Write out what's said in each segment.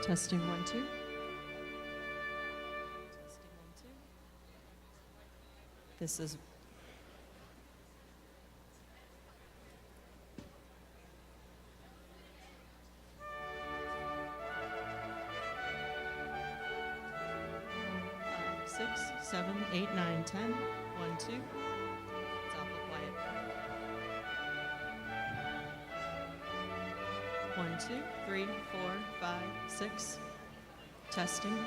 Testing 1 2. Testing 1 2. This is six, 7, 8, 9, 10. 1 2. It's awful quiet. 1 2 3 4 5 6. Testing.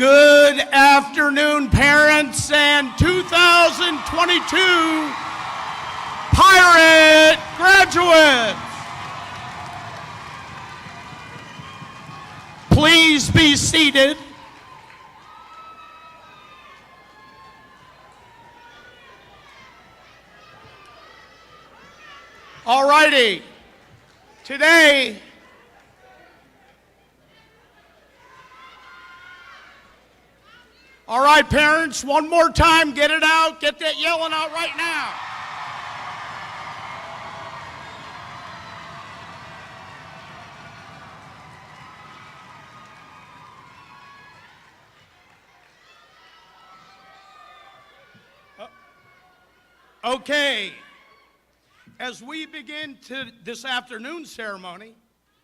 Good afternoon, parents and 2022 Pirate graduates. Please be seated. All righty. Today, all right, parents, one more time, get it out, get that yelling out right now. Okay, as we begin this afternoon's ceremony,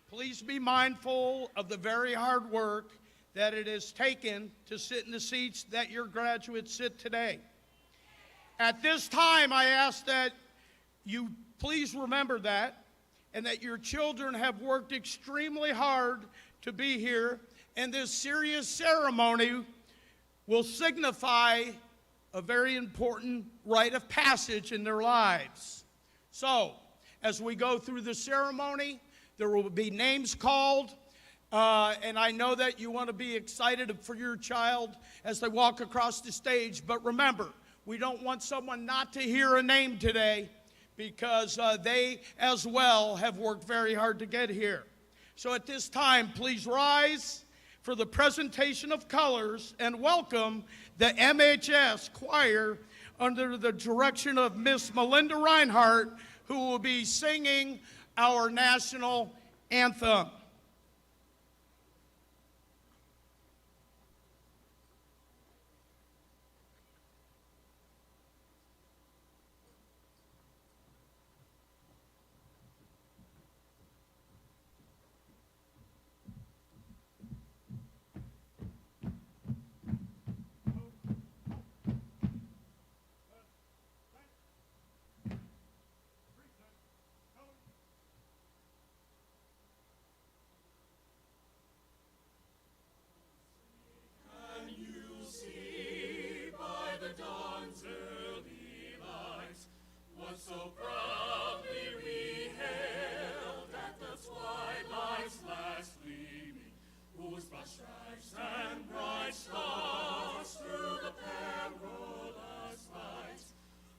please be mindful of the very hard work that it has taken to sit in the seats that your graduates sit today. At this time, I ask that you please remember that, and that your children have worked extremely hard to be here, and this serious ceremony will signify a very important rite of passage in their lives. So, as we go through the ceremony, there will be names called, and I know that you want to be excited for your child as they walk across the stage, but remember, we don't want someone not to hear a name today because they as well have worked very hard to get here. So at this time, please rise for the presentation of colors and welcome the MHS choir under the direction of Miss Melinda Reinhardt, who will be singing our national anthem. So proudly we hailed at the twilight's last gleaming, whose broad stripes and bright stars through the perilous fight,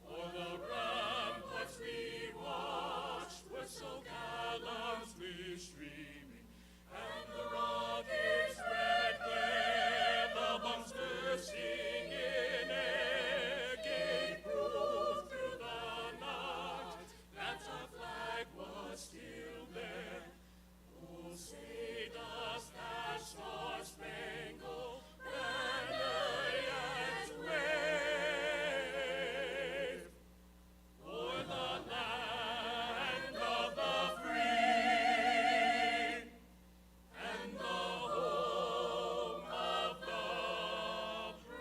o'er the ramparts we watched were so gallantly streaming, and the rocket's red glare, the bombs bursting in air, gave proof through the night that our flag was still there. Oh, say does that star-spangled banner yet wave o'er the land of the free and the home of the brave?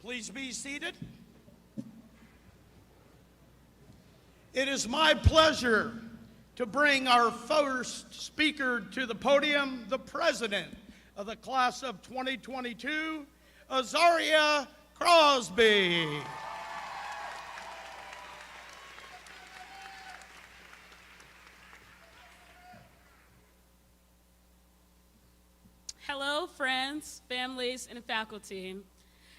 Please be seated. It is my pleasure to bring our first speaker to the podium, the president of the class of 2022, Azaria Crosby. Hello, friends, families, and faculty.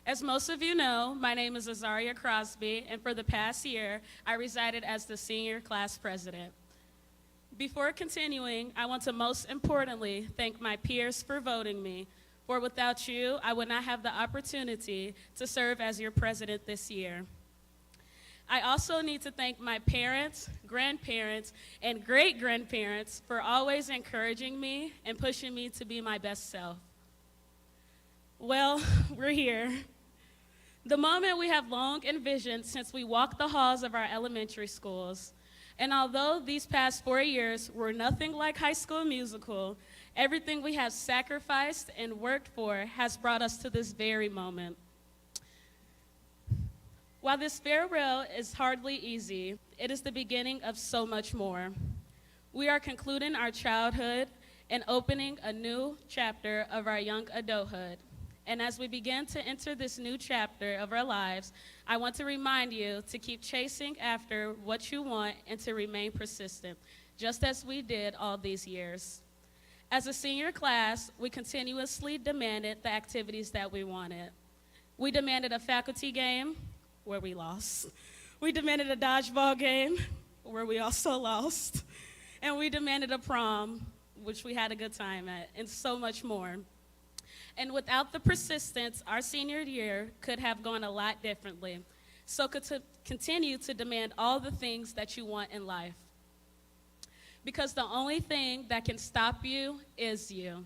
As most of you know, my name is Azaria Crosby, and for the past year, I resided as the senior class president. Before continuing, I want to most importantly thank my peers for voting me, For without you, I would not have the opportunity to serve as your president this year. I also need to thank my parents, grandparents, and great-grandparents for always encouraging me and pushing me to be my best self. Well, we're here. The moment we have long envisioned since we walked the halls of our elementary schools. And although these past 4 years were nothing like High School Musical, everything we have sacrificed and worked for has brought us to this very moment. While this farewell is hardly easy, it is the beginning of so much more. We are concluding our childhood and opening a new chapter of our young adulthood. And as we begin to enter this new chapter of our lives, I want to remind you to keep chasing after what you want and to remain persistent, just as we did all these years. As a senior class, we continuously demanded the activities that we wanted. We demanded a faculty game, where we lost. We demanded a dodgeball game, where we also lost. And we demanded a prom, which we had a good time at, and so much more. And without the persistence, our senior year could have gone a lot differently. So continue to demand all the things that you want in life. Because the only thing that can stop you is you.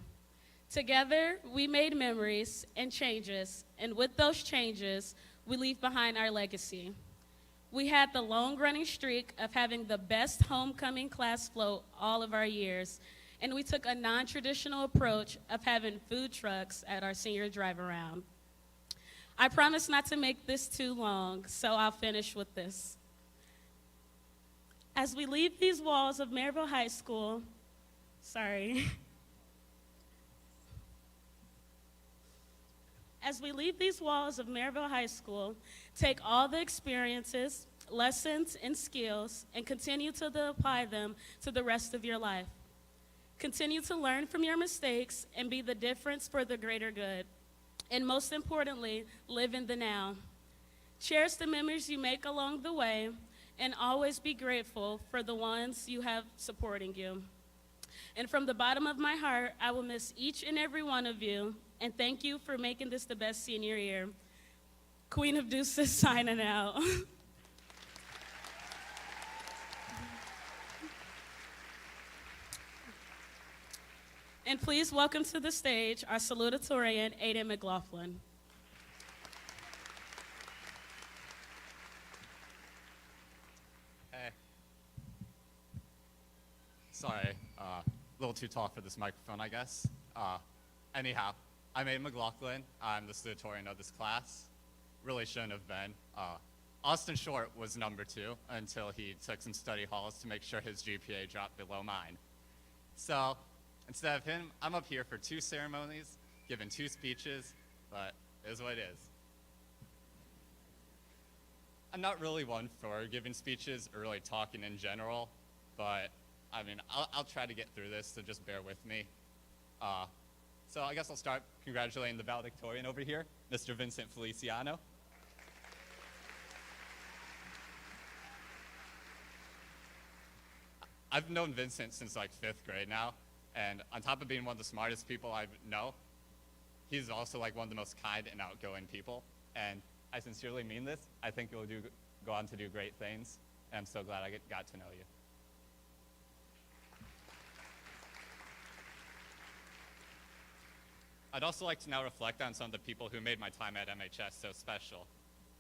Together, we made memories and changes, and with those changes, we leave behind our legacy. We had the long-running streak of having the best homecoming class float all of our years, and we took a non-traditional approach of having food trucks at our senior drive-around. I promise not to make this too long, so I'll finish with this. As we leave these walls of Merrillville High School, As we leave these walls of Merrillville High School, take all the experiences, lessons, and skills, and continue to apply them to the rest of your life. Continue to learn from your mistakes and be the difference for the greater good. And most importantly, live in the now. Cherish the memories you make along the way, and always be grateful for the ones you have supporting you. And from the bottom of my heart, I will miss each and every one of you, and thank you for making this the best senior year. Queen of Deuces signing out. And please welcome to the stage our salutatorian, Aiden McLaughlin. Hey. Sorry, a little too tall for this microphone, I guess. Anyhow, I'm Aiden McLaughlin. I'm the salutatorian of this class. Really shouldn't have been. Austin Short was number 2 until he took some study halls to make sure his GPA dropped below mine. So, instead of him, I'm up here for 2 ceremonies, giving 2 speeches, but it is what it is. I'm not really one for giving speeches or really talking in general, but I mean, I'll try to get through this, so just bear with me. So I guess I'll start congratulating the valedictorian over here, Mr. Vincent Feliciano. I've known Vincent since like 5th grade now, and on top of being one of the smartest people I know, he's also like one of the most kind and outgoing people. And I sincerely mean this. I think you'll go on to do great things, and I'm so glad I got to know you. I'd also like to now reflect on some of the people who made my time at MHS so special.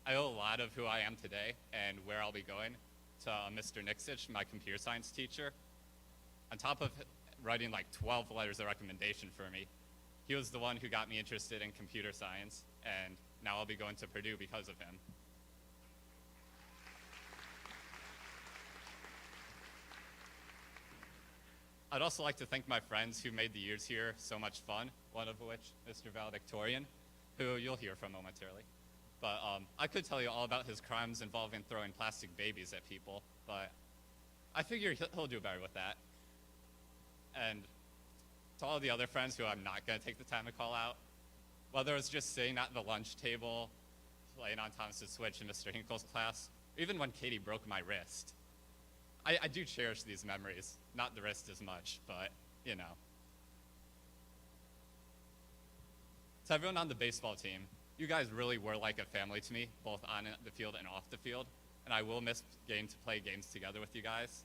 I owe a lot of who I am today and where I'll be going to Mr. Nixich, my computer science teacher. On top of writing like 12 letters of recommendation for me, he was the one who got me interested in computer science, and now I'll be going to Purdue because of him. I'd also like to thank my friends who made the years here so much fun, one of which, Mr. Valedictorian, who you'll hear from momentarily. But I could tell you all about his crimes involving throwing plastic babies at people, but I figure he'll do better with that. And to all the other friends who I'm not going to take the time to call out, whether it's just sitting at the lunch table, playing on Thomas's Switch in Mr. Hinkle's class, or even when Katie broke my wrist. I do cherish these memories, not the wrist as much, but, you know. To everyone on the baseball team, you guys really were like a family to me, both on the field and off the field, and I will miss getting to play games together with you guys.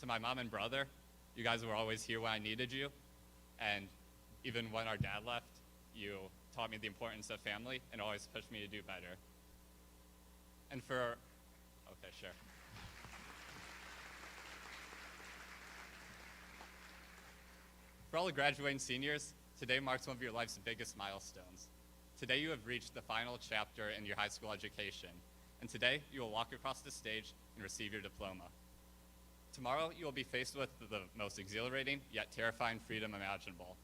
To my mom and brother, you guys were always here when I needed you, and even when our dad left, you taught me the importance of family and always pushed me to do better. And for, okay, sure. For all the graduating seniors, today marks one of your life's biggest milestones. Today you have reached the final chapter in your high school education, and today you will walk across the stage and receive your diploma. Tomorrow you will be faced with the most exhilarating yet terrifying freedom imaginable.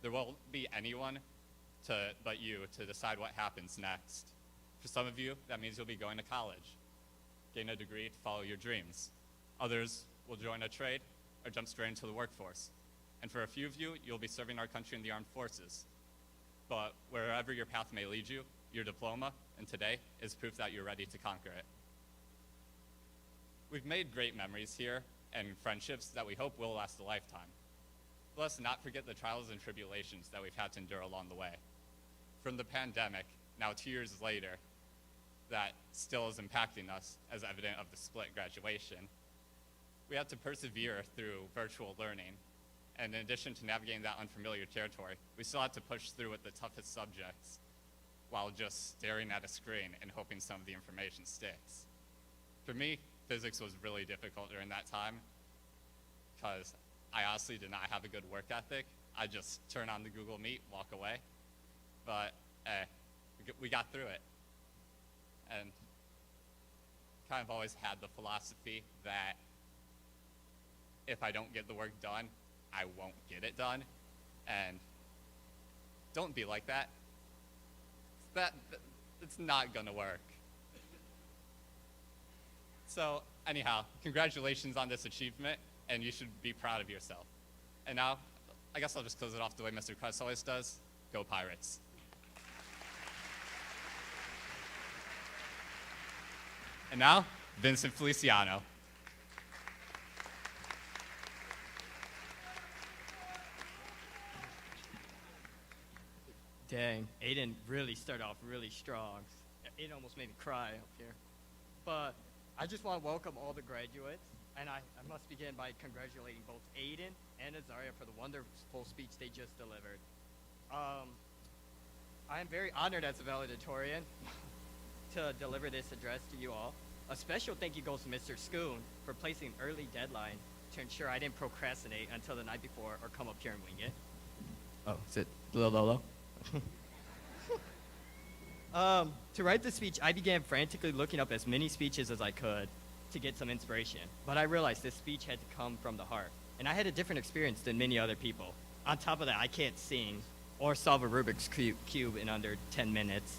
There won't be anyone but you to decide what happens next. For some of you, that means you'll be going to college, getting a degree to follow your dreams. Others will join a trade or jump straight into the workforce. And for a few of you, you'll be serving our country in the armed forces. But wherever your path may lead you, your diploma, and today, is proof that you're ready to conquer it. We've made great memories here and friendships that we hope will last a lifetime. Let's not forget the trials and tribulations that we've had to endure along the way. From the pandemic, now 2 years later, that still is impacting us as evident of the split graduation. We had to persevere through virtual learning. And in addition to navigating that unfamiliar territory, we still had to push through with the toughest subjects while just staring at a screen and hoping some of the information sticks. For me, physics was really difficult during that time because I honestly did not have a good work ethic. I just turn on the Google Meet, walk away. But we got through it. And kind of always had the philosophy that if I don't get the work done, I won't get it done. And don't be like that. It's not gonna work. So anyhow, congratulations on this achievement, and you should be proud of yourself. And now, I guess I'll just close it off the way Mr. Kress always does. Go Pirates. And now, Vincent Feliciano. Dang, Aiden really started off really strong. Aiden almost made me cry up here. But I just want to welcome all the graduates, and I must begin by congratulating both Aiden and Azaria for the wonderful speech they just delivered. I am very honored as a valedictorian to deliver this address to you all. A special thank you goes to Mr. Schoon for placing an early deadline to ensure I didn't procrastinate until the night before or come up here and wing it. Oh, is it low? To write the speech, I began frantically looking up as many speeches as I could to get some inspiration. But I realized this speech had to come from the heart. And I had a different experience than many other people. On top of that, I can't sing or solve a Rubik's Cube in under 10 minutes.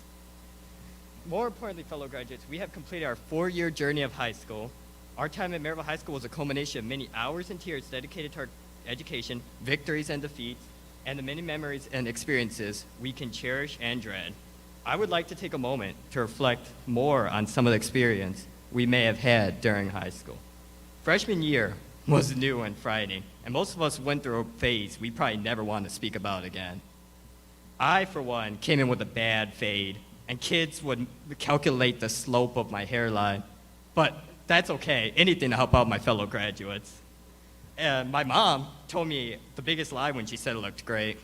More importantly, fellow graduates, we have completed our 4-year journey of high school. Our time at Merrillville High School was a culmination of many hours and tears dedicated to our education, victories and defeats, and the many memories and experiences we can cherish and dread. I would like to take a moment to reflect more on some of the experience we may have had during high school. Freshman year was new and frightening, and most of us went through a phase we probably never want to speak about again. I, for one, came in with a bad fade, and kids would calculate the slope of my hairline, but that's okay, anything to help out my fellow graduates. And my mom told me the biggest lie when she said it looked great.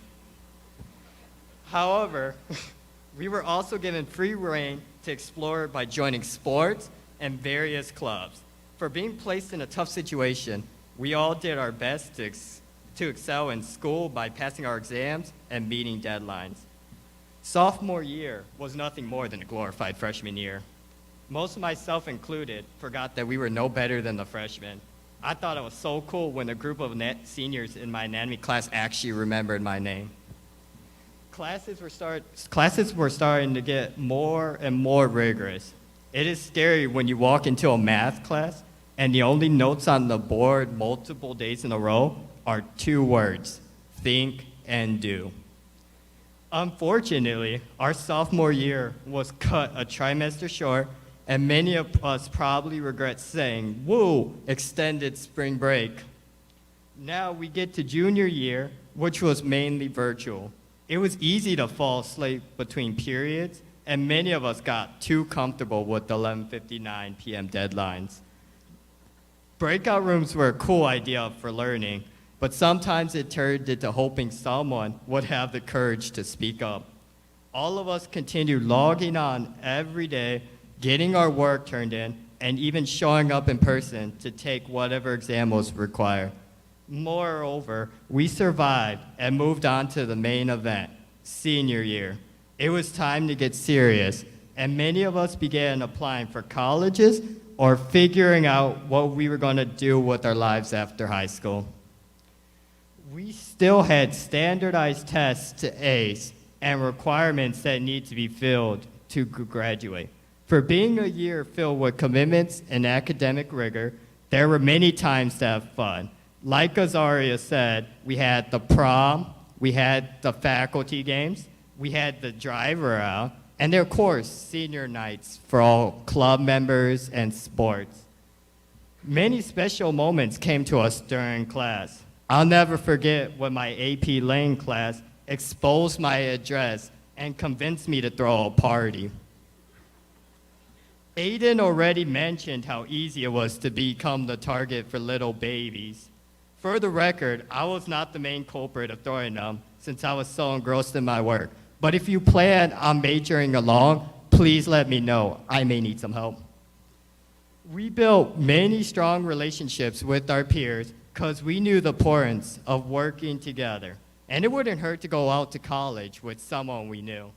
However, we were also given free rein to explore by joining sports and various clubs. For being placed in a tough situation, we all did our best to excel in school by passing our exams and meeting deadlines. Sophomore year was nothing more than a glorified freshman year. Most of myself included forgot that we were no better than the freshmen. I thought it was so cool when a group of seniors in my anatomy class actually remembered my name. Classes were starting to get more and more rigorous. It is scary when you walk into a math class and the only notes on the board multiple days in a row are 2 words, think and do. Unfortunately, our sophomore year was cut a trimester short, and many of us probably regret saying, woo, extended spring break. Now we get to junior year, which was mainly virtual. It was easy to fall asleep between periods, and many of us got too comfortable with the 11:59 p.m. deadlines. Breakout rooms were a cool idea for learning, but sometimes it turned into hoping someone would have the courage to speak up. All of us continued logging on every day, getting our work turned in, and even showing up in person to take whatever exam was required. Moreover, we survived and moved on to the main event, senior year. It was time to get serious, and many of us began applying for colleges or figuring out what we were going to do with our lives after high school. We still had standardized tests to ace and requirements that need to be filled to graduate. For being a year filled with commitments and academic rigor, there were many times to have fun. Like Azaria said, we had the prom, we had the faculty games, we had the driver out, and there, of course, senior nights for all club members and sports. Many special moments came to us during class. I'll never forget when my AP Lane class exposed my address and convinced me to throw a party. Aiden already mentioned how easy it was to become the target for little babies. For the record, I was not the main culprit of throwing them since I was so engrossed in my work. But if you plan on majoring along, please let me know. I may need some help. We built many strong relationships with our peers because we knew the importance of working together. And it wouldn't hurt to go out to college with someone we knew.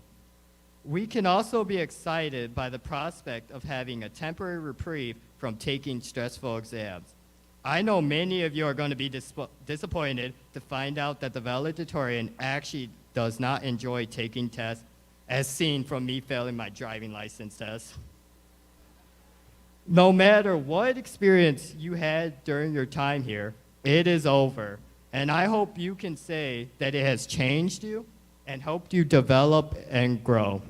We can also be excited by the prospect of having a temporary reprieve from taking stressful exams. I know many of you are going to be disappointed to find out that the valedictorian actually does not enjoy taking tests, as seen from me failing my driving license test. No matter what experience you had during your time here, it is over. And I hope you can say that it has changed you and helped you develop and grow.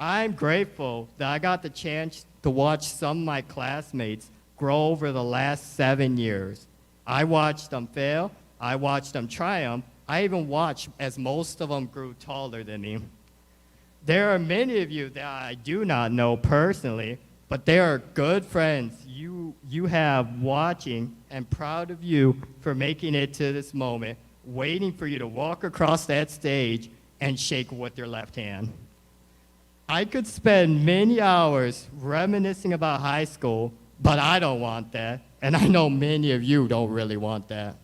I'm grateful that I got the chance to watch some of my classmates grow over the last 7 years. I watched them fail, I watched them triumph, I even watched as most of them grew taller than me. There are many of you that I do not know personally, but they are good friends you have watching and proud of you for making it to this moment, waiting for you to walk across that stage and shake with your left hand. I could spend many hours reminiscing about high school, but I don't want that, and I know many of you don't really want that.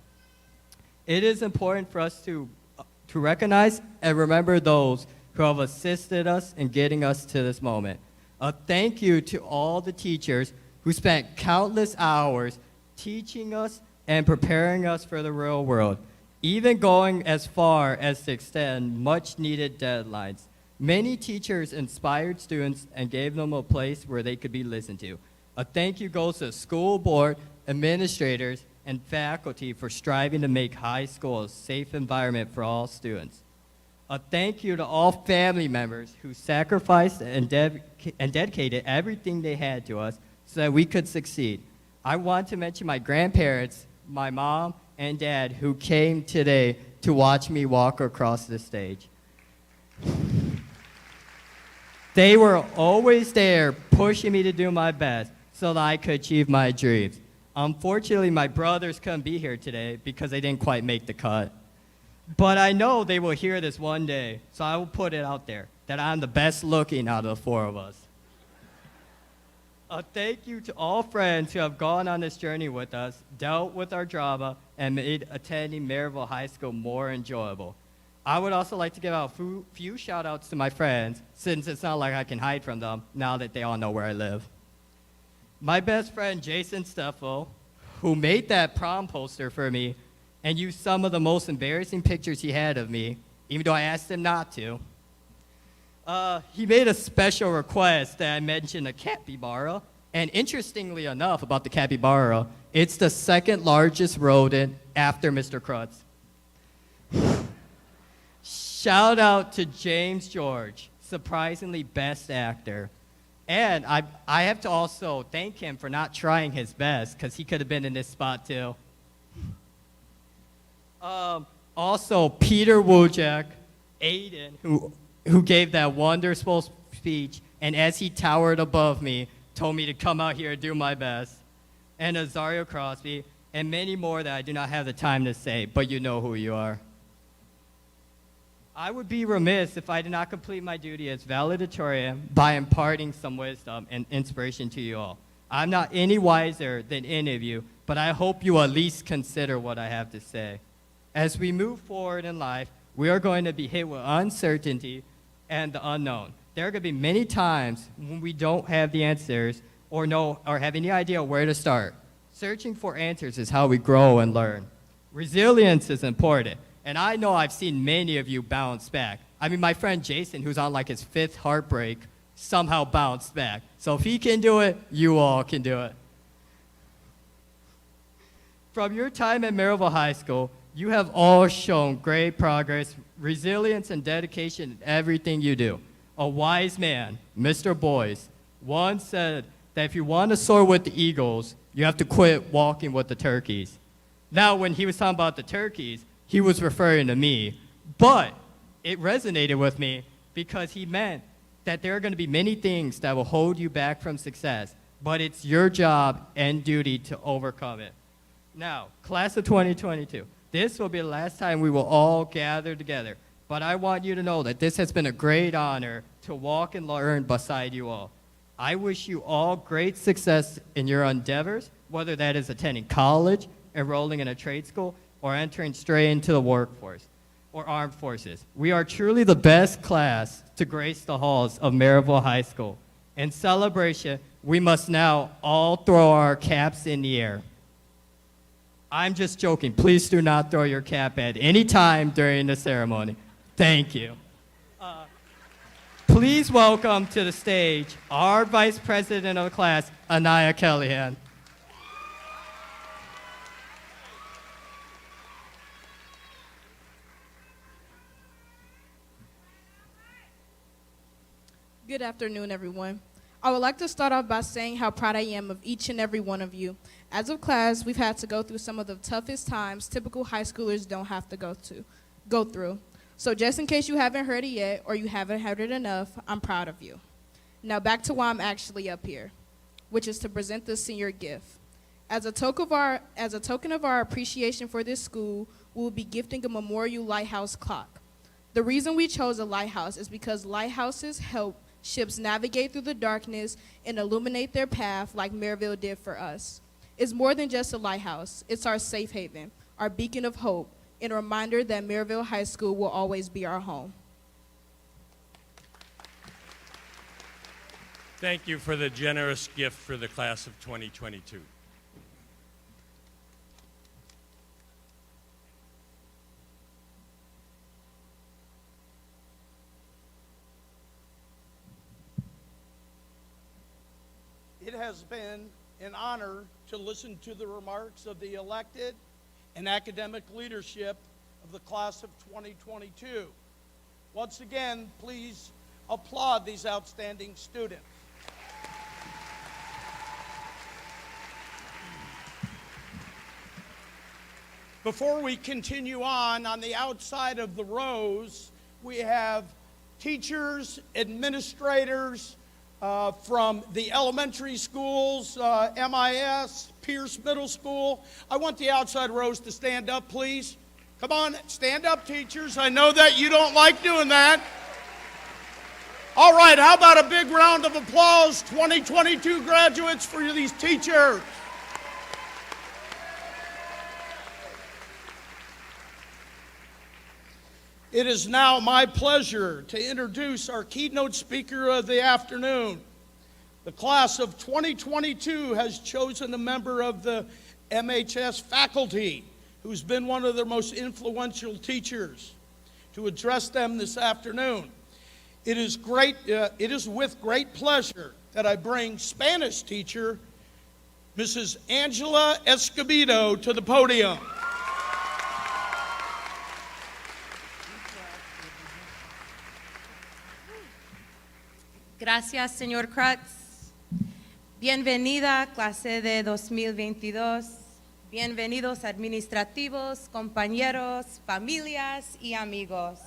It is important for us to recognize and remember those who have assisted us in getting us to this moment. A thank you to all the teachers who spent countless hours teaching us and preparing us for the real world, even going as far as to extend much-needed deadlines. Many teachers inspired students and gave them a place where they could be listened to. A thank you goes to school board, administrators, and faculty for striving to make high school a safe environment for all students. A thank you to all family members who sacrificed and dedicated everything they had to us so that we could succeed. I want to mention my grandparents, my mom and dad, who came today to watch me walk across the stage. They were always there pushing me to do my best so that I could achieve my dreams. Unfortunately, my brothers couldn't be here today because they didn't quite make the cut. But I know they will hear this one day, so I will put it out there that I'm the best looking out of the four of us. A thank you to all friends who have gone on this journey with us, dealt with our drama, and made attending Merrillville High School more enjoyable. I would also like to give out a few shout-outs to my friends, since it's not like I can hide from them now that they all know where I live. My best friend, Jason Steffel, who made that prom poster for me and used some of the most embarrassing pictures he had of me, even though I asked him not to. He made a special request that I mention a capybara, and interestingly enough about the capybara, it's the second largest rodent after Mr. Krutz. Shout out to James George, surprisingly best actor. And I have to also thank him for not trying his best, because he could have been in this spot too. Also, Peter Wojak, Aiden, who gave that wonderful speech, and as he towered above me, told me to come out here and do my best, and Azario Crosby, and many more that I do not have the time to say, but you know who you are. I would be remiss if I did not complete my duty as valedictorian by imparting some wisdom and inspiration to you all. I'm not any wiser than any of you, but I hope you at least consider what I have to say. As we move forward in life, we are going to be hit with uncertainty and the unknown. There are going to be many times when we don't have the answers or have any idea where to start. Searching for answers is how we grow and learn. Resilience is important, and I know I've seen many of you bounce back. I mean, my friend Jason, who's on like his 5th heartbreak, somehow bounced back. So if he can do it, you all can do it. From your time at Merrillville High School, you have all shown great progress, resilience, and dedication in everything you do. A wise man, Mr. Boyce, once said that if you want to soar with the eagles, you have to quit walking with the turkeys. Now, when he was talking about the turkeys, he was referring to me, but it resonated with me because he meant that there are going to be many things that will hold you back from success, but it's your job and duty to overcome it. Now, class of 2022, this will be the last time we will all gather together, but I want you to know that this has been a great honor to walk and learn beside you all. I wish you all great success in your endeavors, whether that is attending college, enrolling in a trade school, or entering straight into the workforce or armed forces. We are truly the best class to grace the halls of Merrillville High School. In celebration, we must now all throw our caps in the air. I'm just joking. Please do not throw your cap at any time during the ceremony. Thank you. Please welcome to the stage our Vice President of the class, Anaya Kellyanne. Good afternoon, everyone. I would like to start off by saying how proud I am of each and every one of you. As a class, we've had to go through some of the toughest times typical high schoolers don't have to go through. So just in case you haven't heard it yet or you haven't heard it enough, I'm proud of you. Now back to why I'm actually up here, which is to present the senior gift. As a token of our appreciation for this school, we will be gifting a memorial lighthouse clock. The reason we chose a lighthouse is because lighthouses help ships navigate through the darkness and illuminate their path like Merrillville did for us. It's more than just a lighthouse. It's our safe haven, our beacon of hope, and a reminder that Merrillville High School will always be our home. Thank you for the generous gift for the class of 2022. It has been an honor to listen to the remarks of the elected and academic leadership of the class of 2022. Once again, please applaud these outstanding students. Before we continue on the outside of the rows, we have teachers, administrators, from the elementary schools, MIS, Pierce Middle School. I want the outside rows to stand up, please. Come on, stand up, teachers. I know that you don't like doing that. All right, how about a big round of applause, 2022 graduates, for these teachers. It is now my pleasure to introduce our keynote speaker of the afternoon. The class of 2022 has chosen a member of the MHS faculty who's been one of their most influential teachers to address them this afternoon. It is with great pleasure that I bring Spanish teacher Mrs. Angela Escobedo to the podium. Gracias, señor Kratz. Bienvenida, clase de 2022. Bienvenidos administrativos, compañeros, familias y amigos.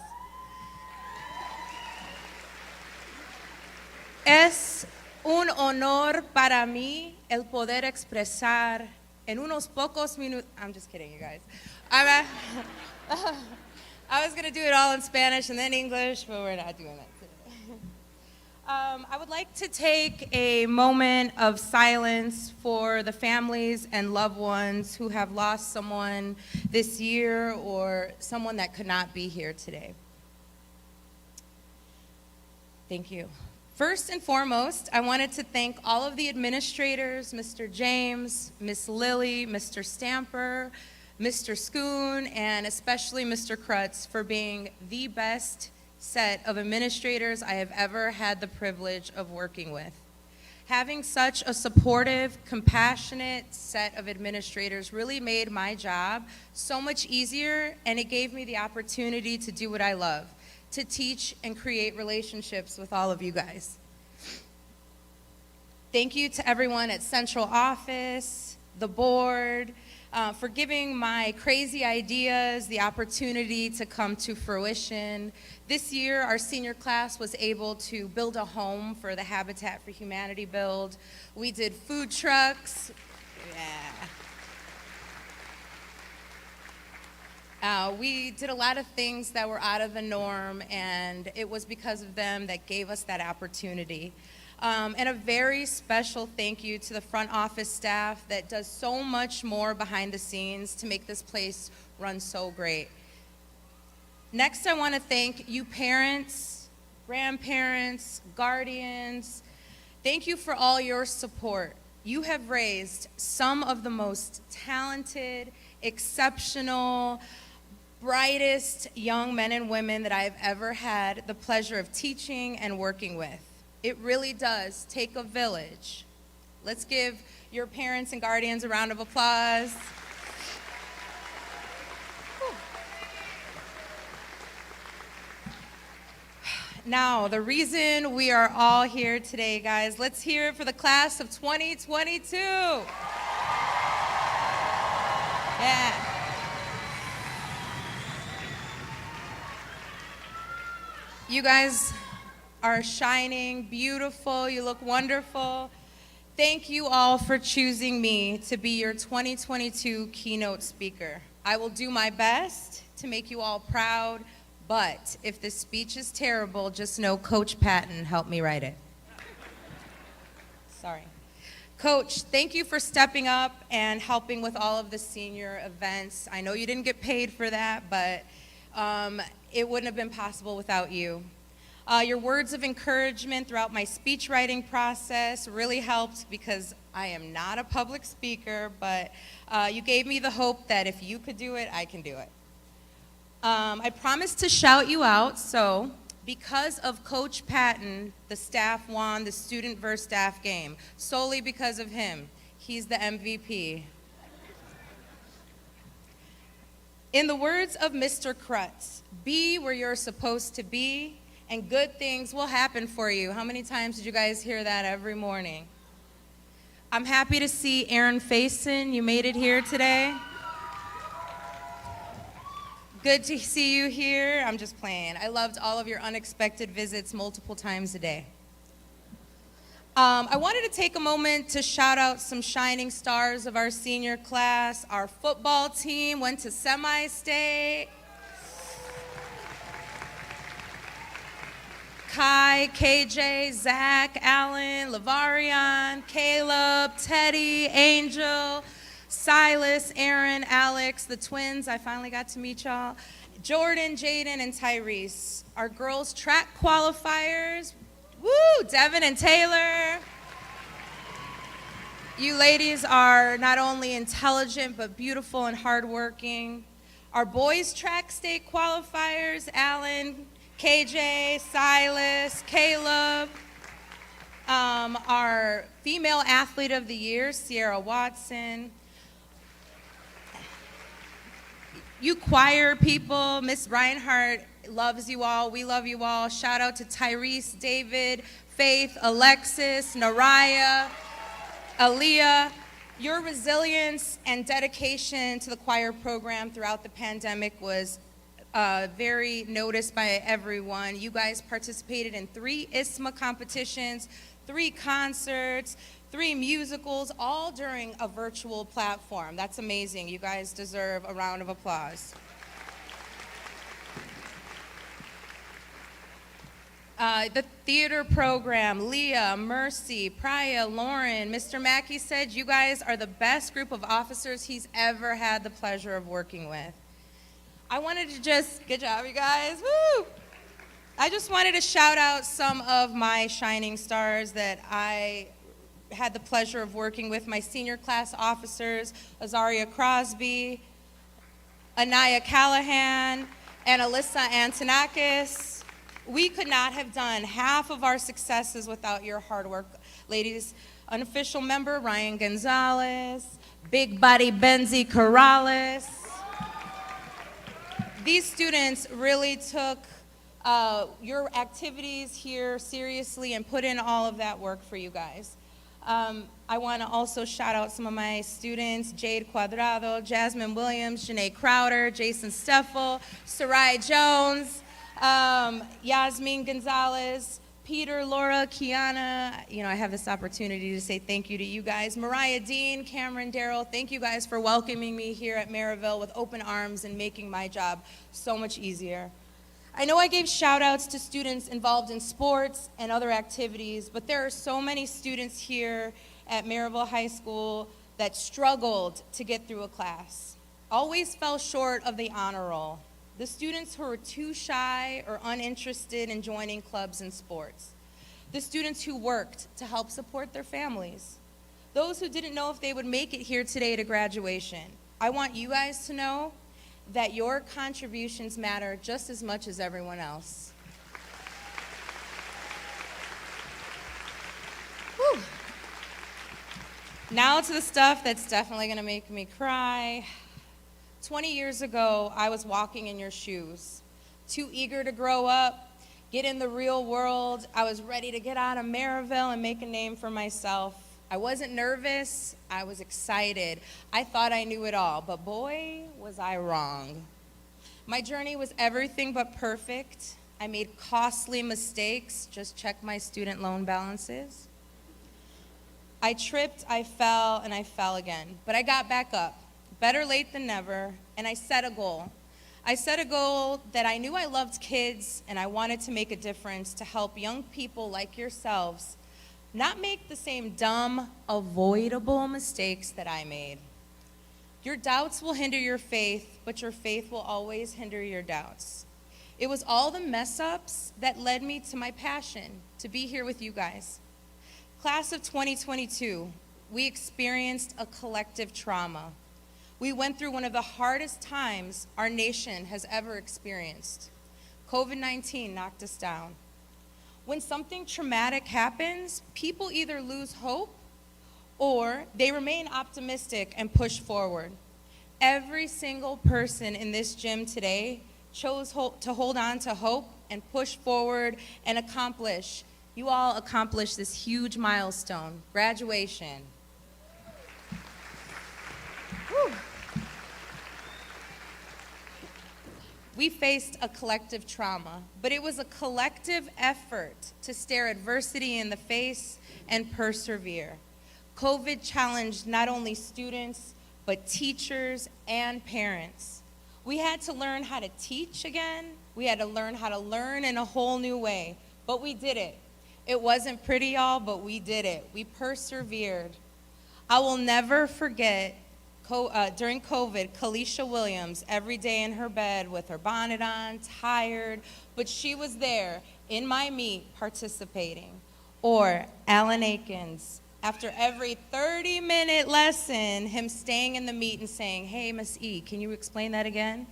Es un honor para mí el poder expresar en unos pocos minutos. I'm just kidding, you guys. I was going to do it all in Spanish and then English, but we're not doing that today. I would like to take a moment of silence for the families and loved ones who have lost someone this year or someone that could not be here today. Thank you. First and foremost, I wanted to thank all of the administrators, Mr. James, Miss Lily, Mr. Stamper, Mr. Schoon, and especially Mr. Krutz for being the best set of administrators I have ever had the privilege of working with. Having such a supportive, compassionate set of administrators really made my job so much easier, and it gave me the opportunity to do what I love, to teach and create relationships with all of you guys. Thank you to everyone at Central Office, the board, for giving my crazy ideas the opportunity to come to fruition. This year, our senior class was able to build a home for the Habitat for Humanity build. We did food trucks. Yeah. We did a lot of things that were out of the norm, and it was because of them that gave us that opportunity. And a very special thank you to the front office staff that does so much more behind the scenes to make this place run so great. Next, I want to thank you parents, grandparents, guardians. Thank you for all your support. You have raised some of the most talented, exceptional, brightest young men and women that I have ever had the pleasure of teaching and working with. It really does take a village. Let's give your parents and guardians a round of applause. Now, the reason we are all here today, guys, let's hear it for the class of 2022. Yeah. You guys are shining, beautiful, you look wonderful. Thank you all for choosing me to be your 2022 keynote speaker. I will do my best to make you all proud, but if this speech is terrible, just know Coach Patton helped me write it. Sorry. Coach, thank you for stepping up and helping with all of the senior events. I know you didn't get paid for that, but it wouldn't have been possible without you. Your words of encouragement throughout my speech writing process really helped because I am not a public speaker, but you gave me the hope that if you could do it, I can do it. I promised to shout you out, so because of Coach Patton, the staff won the student versus staff game, solely because of him. He's the MVP. In the words of Mr. Krutz, be where you're supposed to be, and good things will happen for you. How many times did you guys hear that every morning? I'm happy to see Aaron Faison. You made it here today. Good to see you here. I'm just playing. I loved all of your unexpected visits multiple times a day. I wanted to take a moment to shout out some shining stars of our senior class. Our football team went to semi-state. Kai, KJ, Zach, Alan, Lavarion, Caleb, Teddy, Angel, Silas, Aaron, Alex, the twins, I finally got to meet y'all, Jordan, Jaden, and Tyrese. Our girls' track qualifiers, woo, Devin and Taylor. You ladies are not only intelligent, but beautiful and hardworking. Our boys' track state qualifiers, Alan, KJ, Silas, Caleb. Our female athlete of the year, Sierra Watson. You choir people, Miss Reinhardt loves you all. We love you all. Shout out to Tyrese, David, Faith, Alexis, Naraya, Aaliyah. Your resilience and dedication to the choir program throughout the pandemic was very noticed by everyone. You guys participated in 3 ISMA competitions, 3 concerts, 3 musicals, all during a virtual platform. That's amazing. You guys deserve a round of applause. The theater program, Leah, Mercy, Priya, Lauren, Mr. Mackey said you guys are the best group of officers he's ever had the pleasure of working with. I wanted to good job, you guys, woo! I just wanted to shout out some of my shining stars that I had the pleasure of working with, my senior class officers, Azaria Crosby, Anaya Callahan, and Alyssa Antonakis. We could not have done half of our successes without your hard work. Ladies, unofficial member Ryan Gonzalez, Big Body Benzie Corrales. These students really took your activities here seriously and put in all of that work for you guys. I want to also shout out some of my students, Jade Cuadrado, Jasmine Williams, Janae Crowder, Jason Steffel, Sarai Jones, Yasmin Gonzalez, Peter, Laura, Kiana. You know, I have this opportunity to say thank you to you guys. Mariah Dean, Cameron, Darrell, thank you guys for welcoming me here at Merrillville with open arms and making my job so much easier. I know I gave shout outs to students involved in sports and other activities, but there are so many students here at Merrillville High School that struggled to get through a class, always fell short of the honor roll. The students who were too shy or uninterested in joining clubs and sports. The students who worked to help support their families. Those who didn't know if they would make it here today to graduation. I want you guys to know that your contributions matter just as much as everyone else. Whew. Now to the stuff that's definitely gonna make me cry. 20 years ago, I was walking in your shoes, too eager to grow up, get in the real world. I was ready to get out of Merrillville and make a name for myself. I wasn't nervous, I was excited. I thought I knew it all, but boy, was I wrong. My journey was everything but perfect. I made costly mistakes, just check my student loan balances. I tripped, I fell, and I fell again, but I got back up. Better late than never, and I set a goal. I set a goal that I knew I loved kids and I wanted to make a difference to help young people like yourselves not make the same dumb, avoidable mistakes that I made. Your doubts will hinder your faith, but your faith will always hinder your doubts. It was all the mess ups that led me to my passion to be here with you guys. Class of 2022, we experienced a collective trauma. We went through one of the hardest times our nation has ever experienced. COVID-19 knocked us down. When something traumatic happens, people either lose hope or they remain optimistic and push forward. Every single person in this gym today chose to hold on to hope and push forward and accomplish. You all accomplished this huge milestone, graduation. Whew. We faced a collective trauma, but it was a collective effort to stare adversity in the face and persevere. COVID challenged not only students, but teachers and parents. We had to learn how to teach again. We had to learn how to learn in a whole new way, but we did it. It wasn't pretty, y'all, but we did it. We persevered. I will never forget during COVID, Kalisha Williams, every day in her bed with her bonnet on, tired, but she was there in my meet participating. Or Alan Akins, after every 30-minute lesson, him staying in the meet and saying, "Hey, Miss E, can you explain that again?"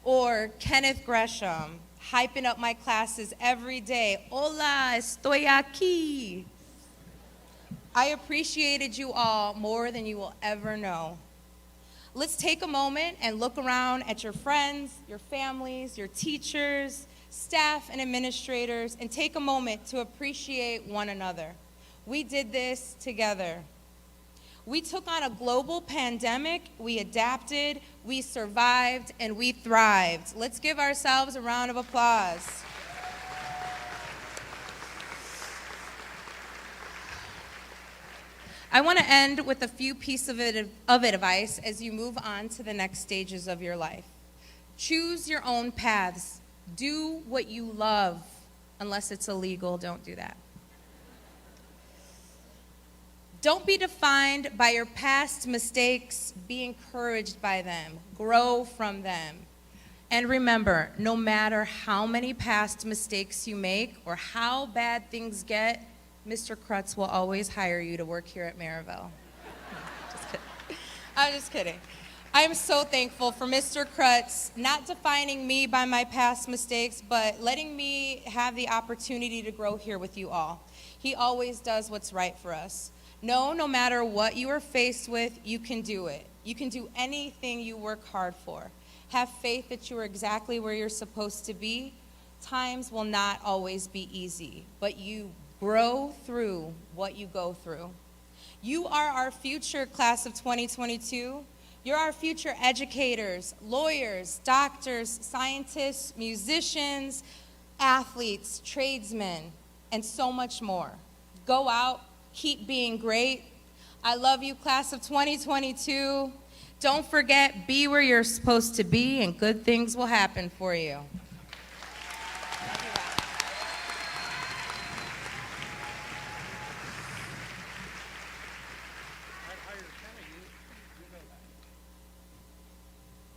Or Kenneth Gresham, hyping up my classes every day. "Hola, estoy aquí." I appreciated you all more than you will ever know. Let's take a moment and look around at your friends, your families, your teachers, staff, and administrators, and take a moment to appreciate one another. We did this together. We took on a global pandemic, we adapted, we survived, and we thrived. Let's give ourselves a round of applause. I want to end with a few pieces of advice as you move on to the next stages of your life. Choose your own paths. Do what you love. Unless it's illegal, don't do that. Don't be defined by your past mistakes. Be encouraged by them. Grow from them. And remember, no matter how many past mistakes you make or how bad things get, Mr. Krutz will always hire you to work here at Merrillville. Just kidding. I'm just kidding. I am so thankful for Mr. Krutz not defining me by my past mistakes, but letting me have the opportunity to grow here with you all. He always does what's right for us. No matter what you are faced with, you can do it. You can do anything you work hard for. Have faith that you are exactly where you're supposed to be. Times will not always be easy, but you grow through what you go through. You are our future, class of 2022. You're our future educators, lawyers, doctors, scientists, musicians, athletes, tradesmen, and so much more. Go out, keep being great. I love you, class of 2022. Don't forget, be where you're supposed to be, and good things will happen for you.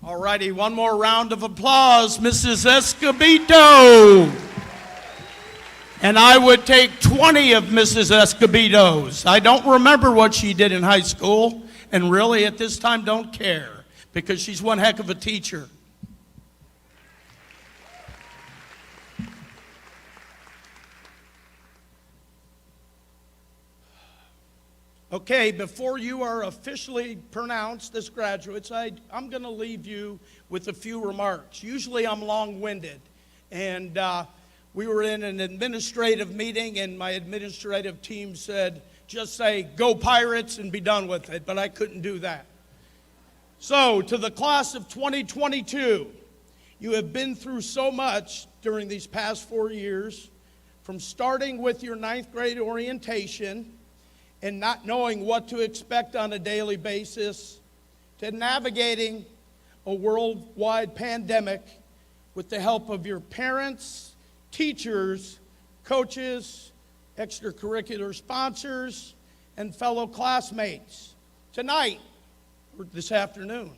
All righty, one more round of applause, Mrs. Escobedo. And I would take 20 of Mrs. Escobedo's. I don't remember what she did in high school, and really at this time don't care, because she's one heck of a teacher. Okay, before you are officially pronounced as graduates, I'm going to leave you with a few remarks. Usually I'm long-winded, and we were in an administrative meeting, and my administrative team said, just say, "Go Pirates," and be done with it, but I couldn't do that. So, to the class of 2022, you have been through so much during these past 4 years, from starting with your 9th grade orientation and not knowing what to expect on a daily basis, to navigating a worldwide pandemic with the help of your parents, teachers, coaches, extracurricular sponsors, and fellow classmates. Tonight, or this afternoon,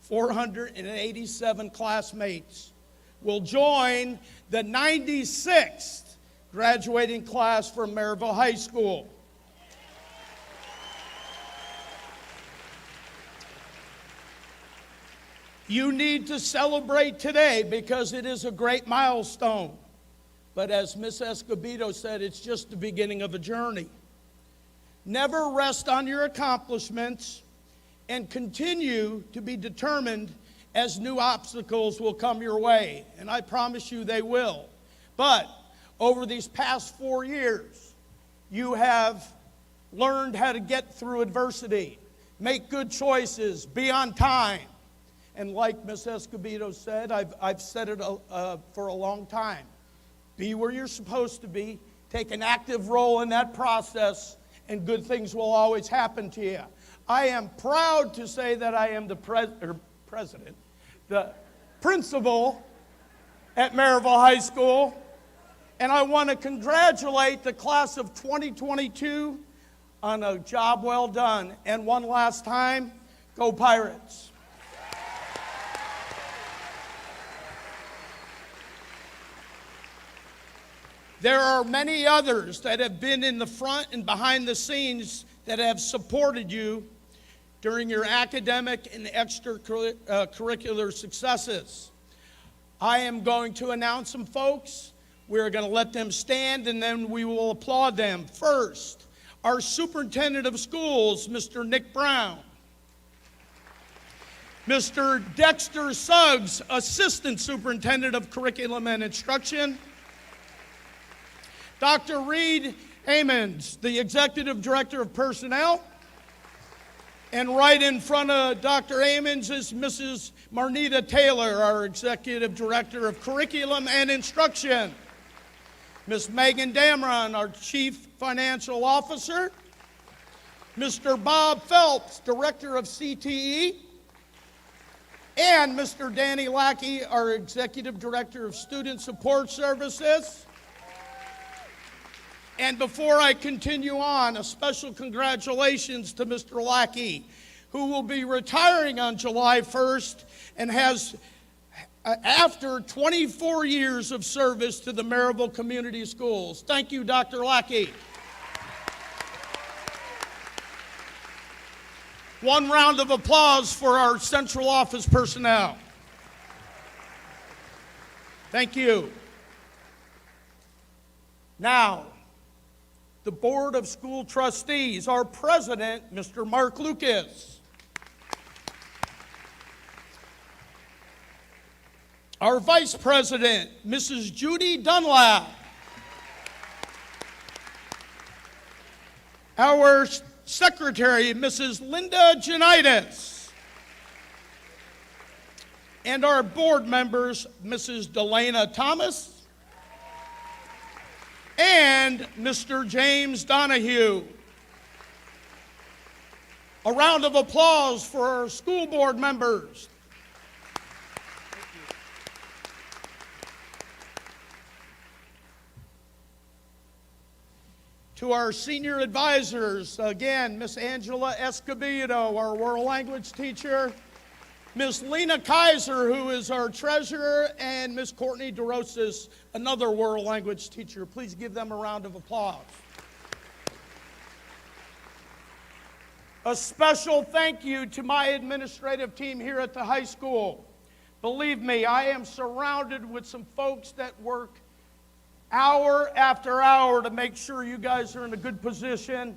487 classmates will join the 96th graduating class from Merrillville High School. You need to celebrate today because it is a great milestone. But as Ms. Escobedo said, it's just the beginning of a journey. Never rest on your accomplishments and continue to be determined as new obstacles will come your way. And I promise you they will. But over these past 4 years, you have learned how to get through adversity, make good choices, be on time. And like Ms. Escobedo said, I've said it for a long time. Be where you're supposed to be, take an active role in that process, and good things will always happen to you. I am proud to say that I am the principal at Merrillville High School, and I want to congratulate the class of 2022 on a job well done. And one last time, go Pirates. There are many others that have been in the front and behind the scenes that have supported you during your academic and extracurricular successes. I am going to announce some folks. We're going to let them stand, and then we will applaud them. First, our superintendent of schools, Mr. Nick Brown. Mr. Dexter Suggs, assistant superintendent of curriculum and instruction. Dr. Reed Amons, the Executive Director of Personnel. And right in front of Dr. Amons is Mrs. Marnita Taylor, our Executive Director of Curriculum and Instruction. Ms. Megan Damron, our Chief Financial Officer. Mr. Bob Phelps, Director of CTE. And Mr. Danny Lackey, our Executive Director of Student Support Services. And before I continue on, a special congratulations to Mr. Lackey, who will be retiring on July 1st and has, after 24 years of service to the Merrillville Community Schools. Thank you, Dr. Lackey. One round of applause for our central office personnel. Thank you. Now, the Board of School Trustees, our president, Mr. Mark Lucas. Our vice president, Mrs. Judy Dunlap. Our secretary, Mrs. Linda Janitis. And our board members, Mrs. Delana Thomas and Mr. James Donahue. A round of applause for our school board members. To our senior advisors, again, Miss Angela Escobedo, our world language teacher, Miss Lena Kaiser, who is our treasurer, and Miss Courtney DeRosas, another world language teacher. Please give them a round of applause. A special thank you to my administrative team here at the high school. Believe me, I am surrounded with some folks that work hour after hour to make sure you guys are in a good position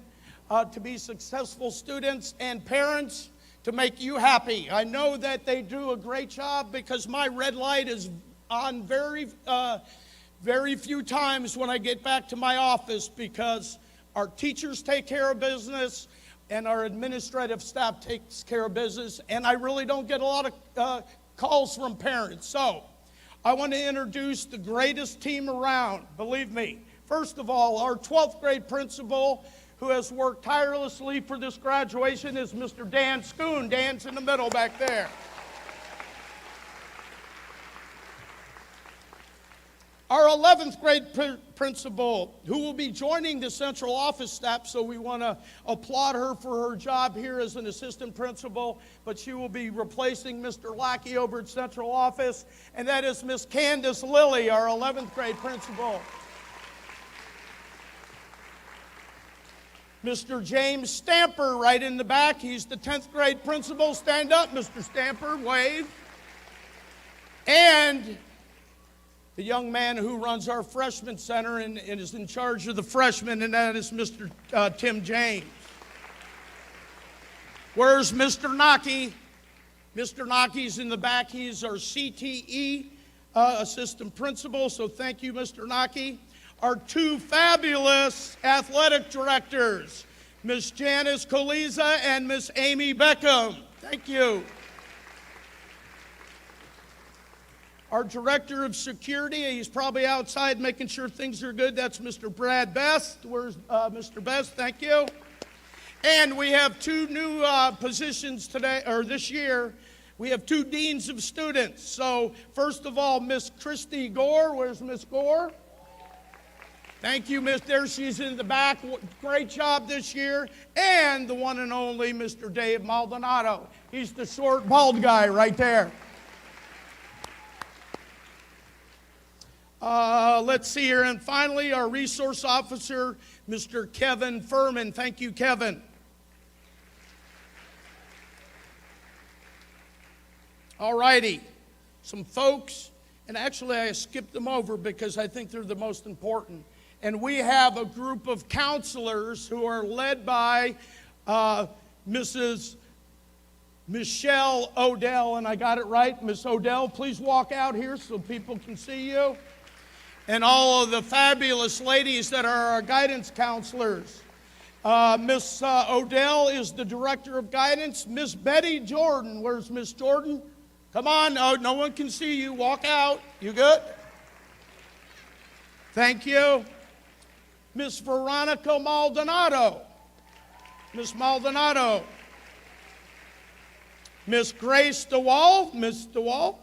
to be successful students, and parents to make you happy. I know that they do a great job because my red light is on very few times when I get back to my office, because our teachers take care of business and our administrative staff takes care of business, and I really don't get a lot of calls from parents. So I want to introduce the greatest team around, believe me. First of all, our 12th grade principal, who has worked tirelessly for this graduation, is Mr. Dan Schoon. Dan's in the middle back there. Our 11th grade principal, who will be joining the central office staff, so we want to applaud her for her job here as an assistant principal, but she will be replacing Mr. Lackey over at central office, and that is Miss Candace Lilly, our 11th grade principal. Mr. James Stamper, right in the back. He's the 10th grade principal. Stand up, Mr. Stamper, wave. And the young man who runs our freshman center and is in charge of the freshmen, and that is Mr. Tim James. Where's Mr. Nocky? Mr. Nocky's in the back. He's our CTE assistant principal, so thank you, Mr. Nocky. Our two fabulous athletic directors, Miss Janice Coliza and Miss Amy Beckham. Thank you. Our director of security, he's probably outside making sure things are good. That's Mr. Brad Best. Where's Mr. Best? Thank you. And we have two new positions today, or this year. We have two deans of students. So first of all, Miss Christy Gore. Where's Miss Gore? Thank you, Miss. There she's in the back. Great job this year. And the one and only Mr. Dave Maldonado. He's the short, bald guy right there. Let's see here. And finally, our resource officer, Mr. Kevin Furman. Thank you, Kevin. All righty. Some folks, and actually I skipped them over because I think they're the most important. And we have a group of counselors who are led by Mrs. Michelle Odell, and I got it right. Miss Odell, please walk out here so people can see you. And all of the fabulous ladies that are our guidance counselors. Miss Odell is the Director of Guidance. Miss Betty Jordan, where's Miss Jordan? Come on, oh, no one can see you. Walk out. You good? Thank you. Miss Veronica Maldonado. Miss Maldonado. Miss Grace DeWall. Miss DeWall.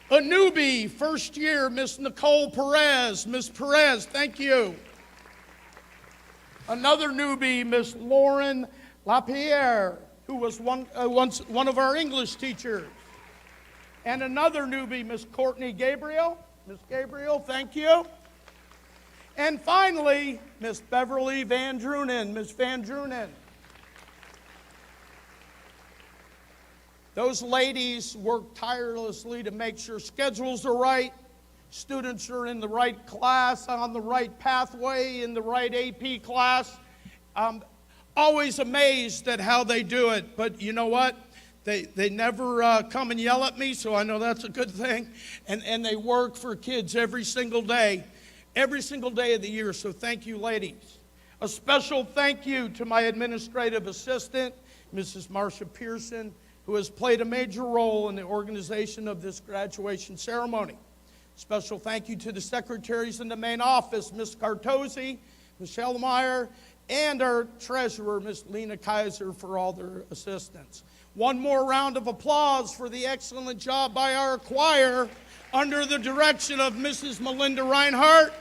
A newbie, first year, Miss Nicole Perez. Miss Perez, thank you. Another newbie, Miss Lauren LaPierre, who was once one of our English teachers. And another newbie, Miss Courtney Gabriel. Miss Gabriel, thank you. And finally, Miss Beverly Van Drunen. Miss Van Drunen. Those ladies work tirelessly to make sure schedules are right, students are in the right class, on the right pathway, in the right AP class. I'm always amazed at how they do it, but you know what? They never come and yell at me, so I know that's a good thing. And they work for kids every single day of the year, so thank you, ladies. A special thank you to my administrative assistant, Mrs. Marcia Pearson, who has played a major role in the organization of this graduation ceremony. Special thank you to the secretaries in the main office, Ms. Cartozzi, Michelle Meyer, and our treasurer, Ms. Lena Kaiser, for all their assistance. One more round of applause for the excellent job by our choir under the direction of Mrs. Melinda Reinhardt.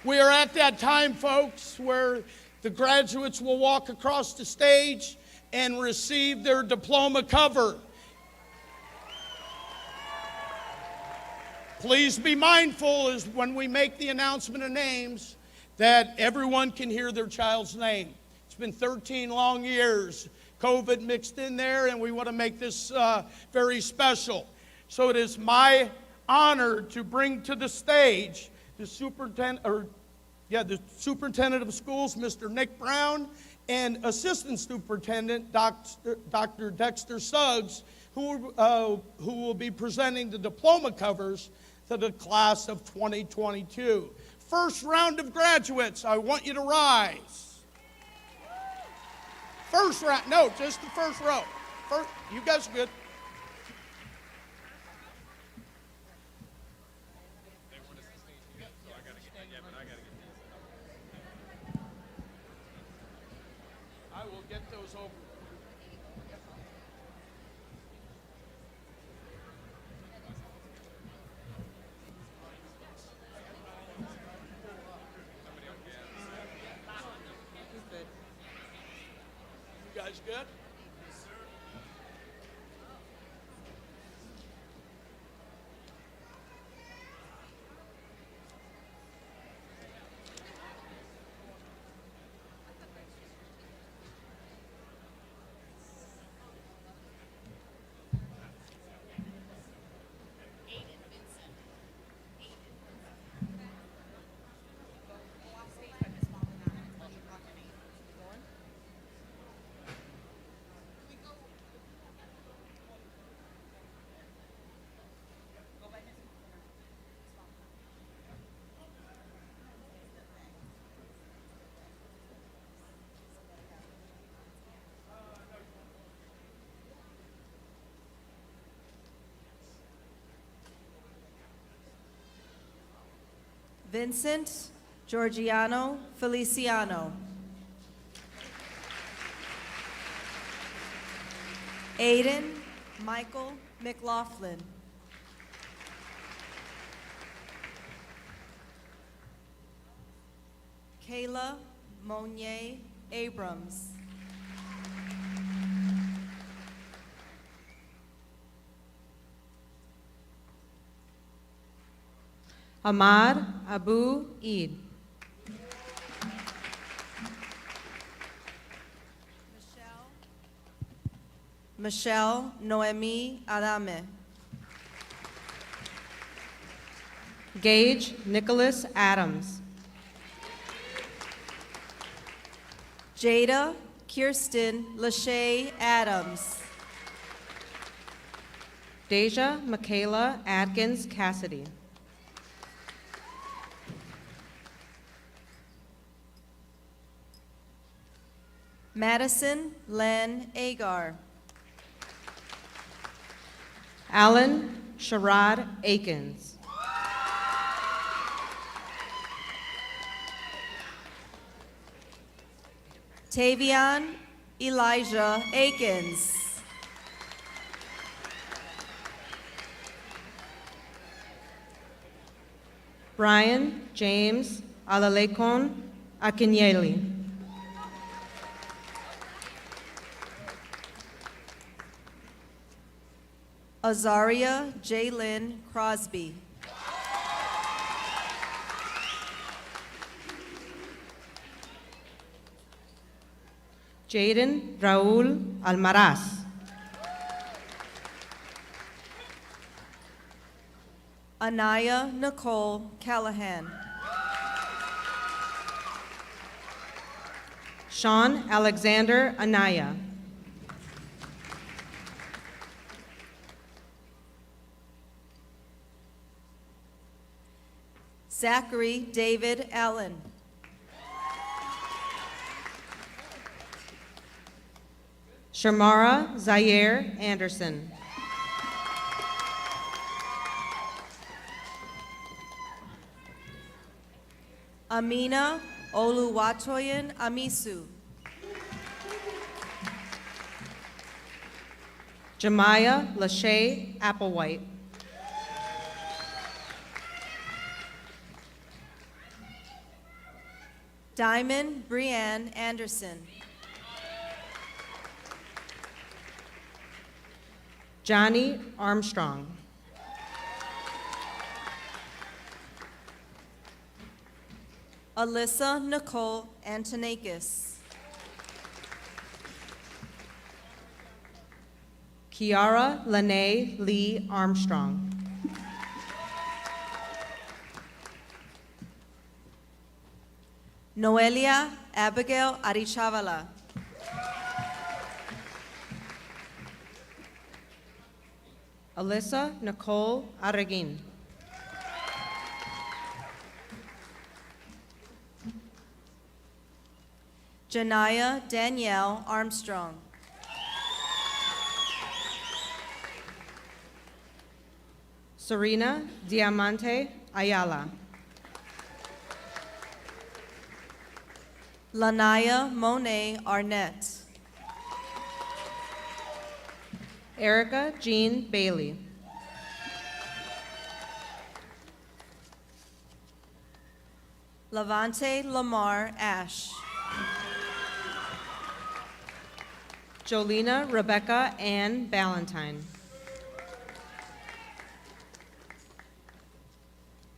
We are at that time, folks, where the graduates will walk across the stage and receive their diploma cover. Please be mindful as when we make the announcement of names that everyone can hear their child's name. It's been 13 long years, COVID mixed in there, and we want to make this very special. So it is my honor to bring to the stage the superintendent of schools, Mr. Nick Brown, and Assistant Superintendent, Dr. Dexter Suggs, who will be presenting the diploma covers to the class of 2022. First round of graduates, I want you to rise. First round, no, just the first row. You guys are good. I will get those over. You guys good? Vincent Georgiano Feliciano. Aiden Michael McLaughlin. Kayla Monier Abrams. Ahmad Abu Eid. Michelle Noemi Adame. Gage Nicholas Adams. Jada Kirsten Lachey Adams. Deja Michaela Adkins Cassidy. Madison Len Agar. Alan Sherrod Akins. Tavion Elijah Akins. Brian James Alalekon Akinyeli. Azaria Jaylyn Crosby. Jaden Raul Almaraz. Anaya Nicole Callahan. Sean Alexander Anaya. Zachary David Allen. Shamara Zaire Anderson. Amina Oluwatoyin Amisu. Jemiah Lachey Applewhite. Diamond Brianne Anderson. Johnny Armstrong. Alyssa Nicole Antonakis. Kiara Lene Lee Armstrong. Noelia Abigail Arichavala. Alyssa Nicole Arreguin. Janaya Danielle Armstrong. Serena Diamante Ayala. Lanaya Monet Arnett. Erica Jean Bailey. Levante Lamar Ash. Jolina Rebecca Ann Ballantyne.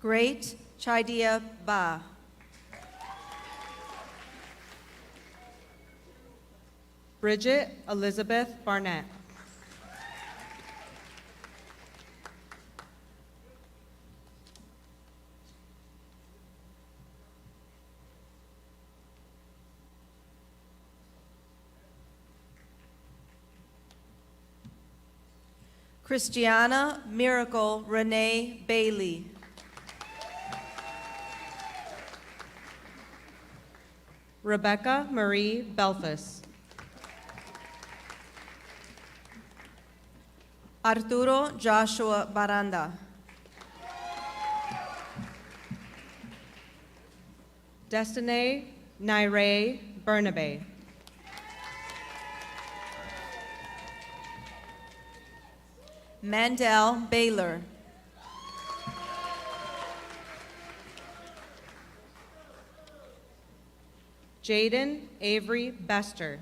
Great Chaidia Ba. Bridget Elizabeth Barnett. Christiana Miracle Renee Bailey. Rebecca Marie Belfus. Arturo Joshua Baranda. Destiny Naire Bernabe. Mandel Baylor. Jaden Avery Bester.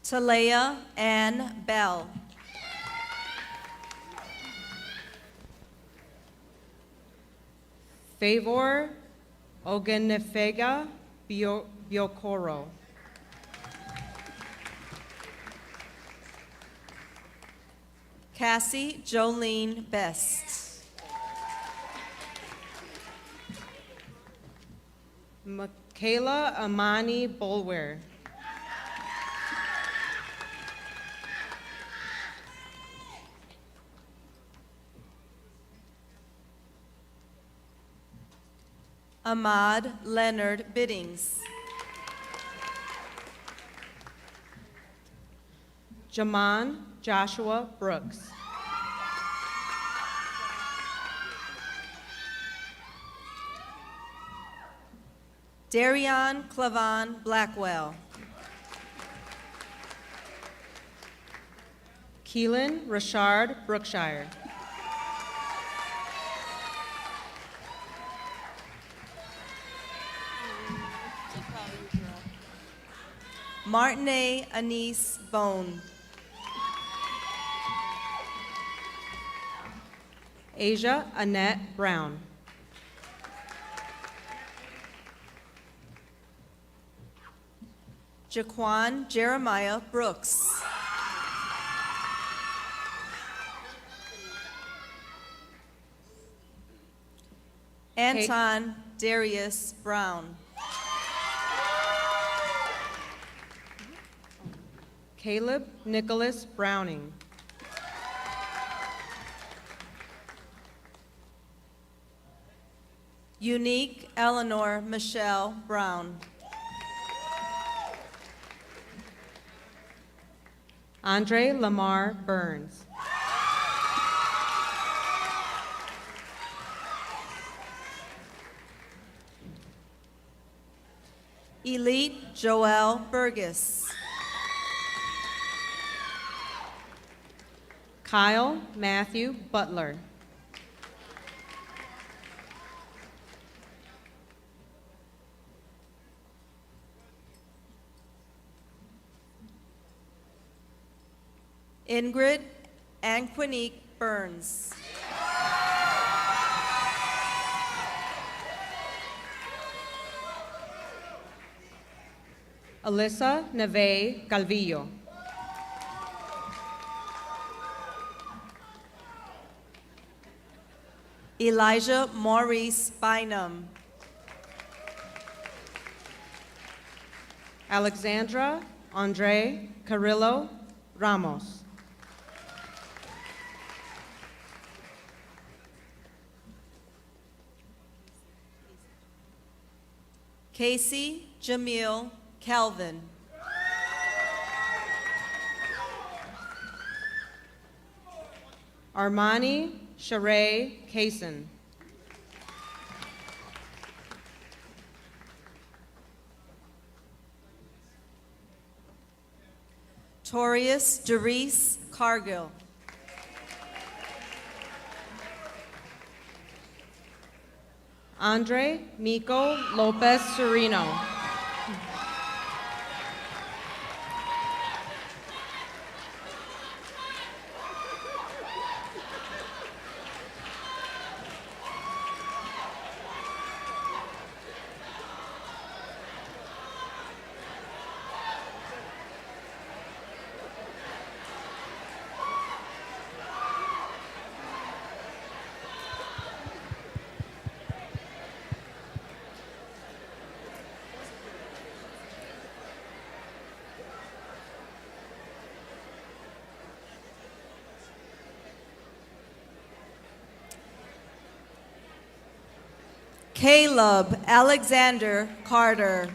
Talea Ann Bell. Favor Ogenefega Biokoro. Cassie Jolene Best. Michaela Amani Bolwer. Ahmad Leonard Biddings. Jaman Joshua Brooks. Darion Clavan Blackwell. Keelan Rashard Brookshire. Martinez Anise Bone. Asia Annette Brown. Jaquan Jeremiah Brooks. Anton Darius Brown. Caleb Nicholas Browning. Unique Eleanor Michelle Brown. Andre Lamar Burns. Elite Joel Burgess. Kyle Matthew Butler. Ingrid Anquinique Burns. Alyssa Neve Calvillo. Elijah Maurice Bynum. Alexandra Andre Carrillo Ramos. Casey Jamil Calvin. Armani Sheree Kaysen. Torius Derice Cargill. Andre Miko Lopez Sereno. Caleb Alexander Carter.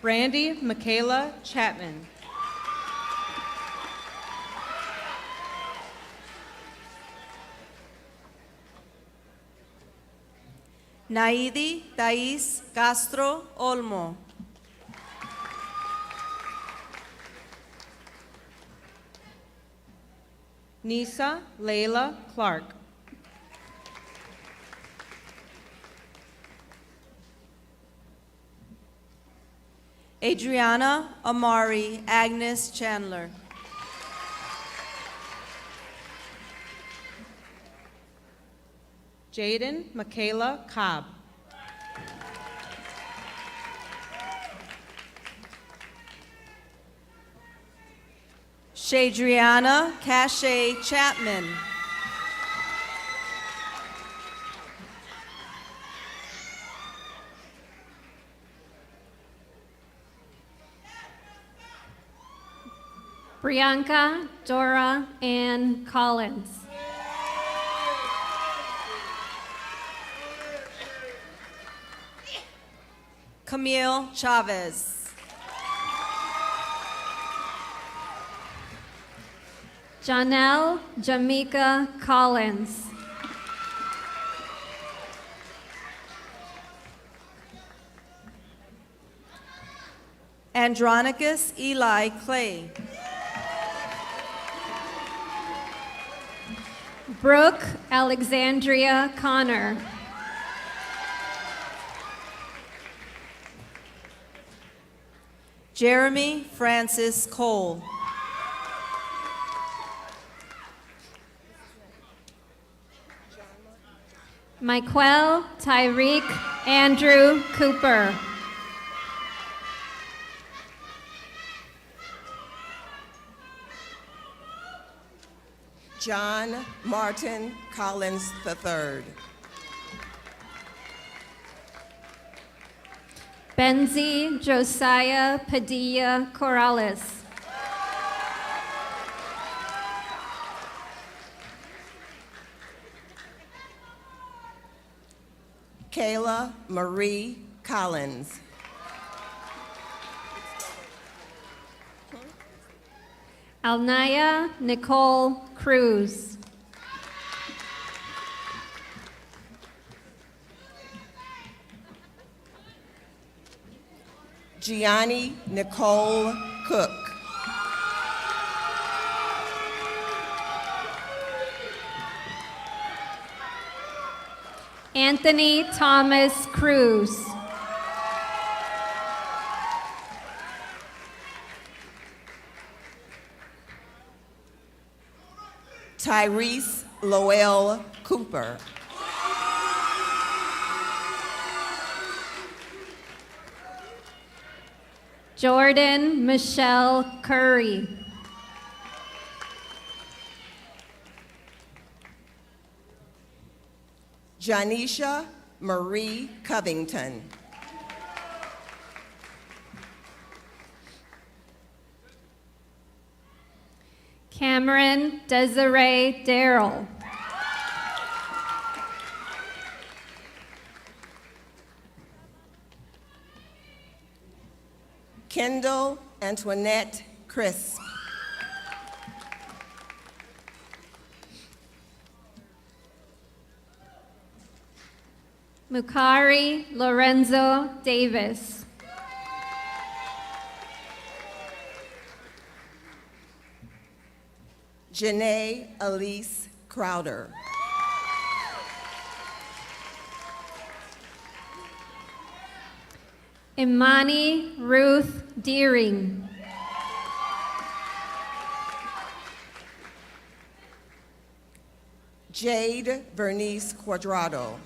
Brandy Michaela Chapman. Naidi Thais Castro Olmo. Nisa Layla Clark. Adriana Amari Agnes Chandler. Jaden Michaela Cobb. Shadriana Cache Chapman. Brianka Dora Ann Collins. Camille Chavez. Janelle Jamaica Collins. Andronicus Eli Clay. Brooke Alexandria Connor. Jeremy Francis Cole. Michael Tyreek Andrew Cooper. John Martin Collins III. Benzie Josiah Padilla Corrales. Kayla Marie Collins. Alnaya Nicole Cruz. Gianni Nicole Cook. Anthony Thomas Cruz. Tyrese Lowell Cooper. Jordan Michelle Curry. Janisha Marie Covington. Cameron Desiree Darrell. Kendall Antoinette Crisp. Mukari Lorenzo Davis. Janae Elise Crowder. Imani Ruth Deering. Jade Bernice Quadrado.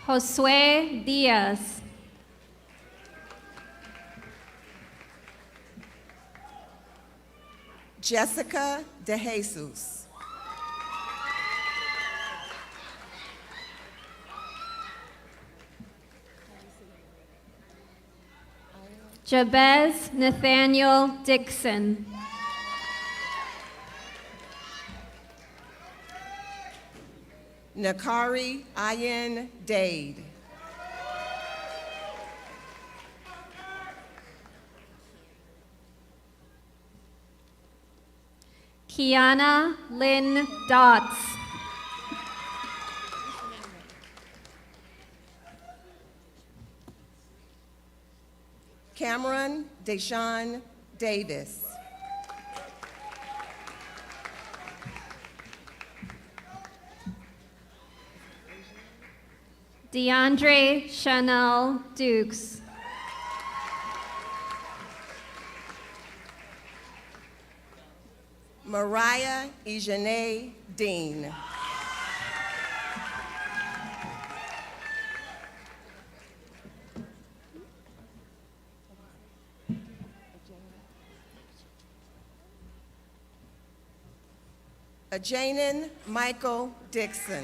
Josue Diaz. Jessica De Jesus. Jabez Nathaniel Dixon. Nakari Ayen Dade. Kiana Lynn Dotts. Cameron Deshawn Davis. DeAndre Chanel Dukes. Mariah Ejanae Dean. Ajanan Michael Dixon.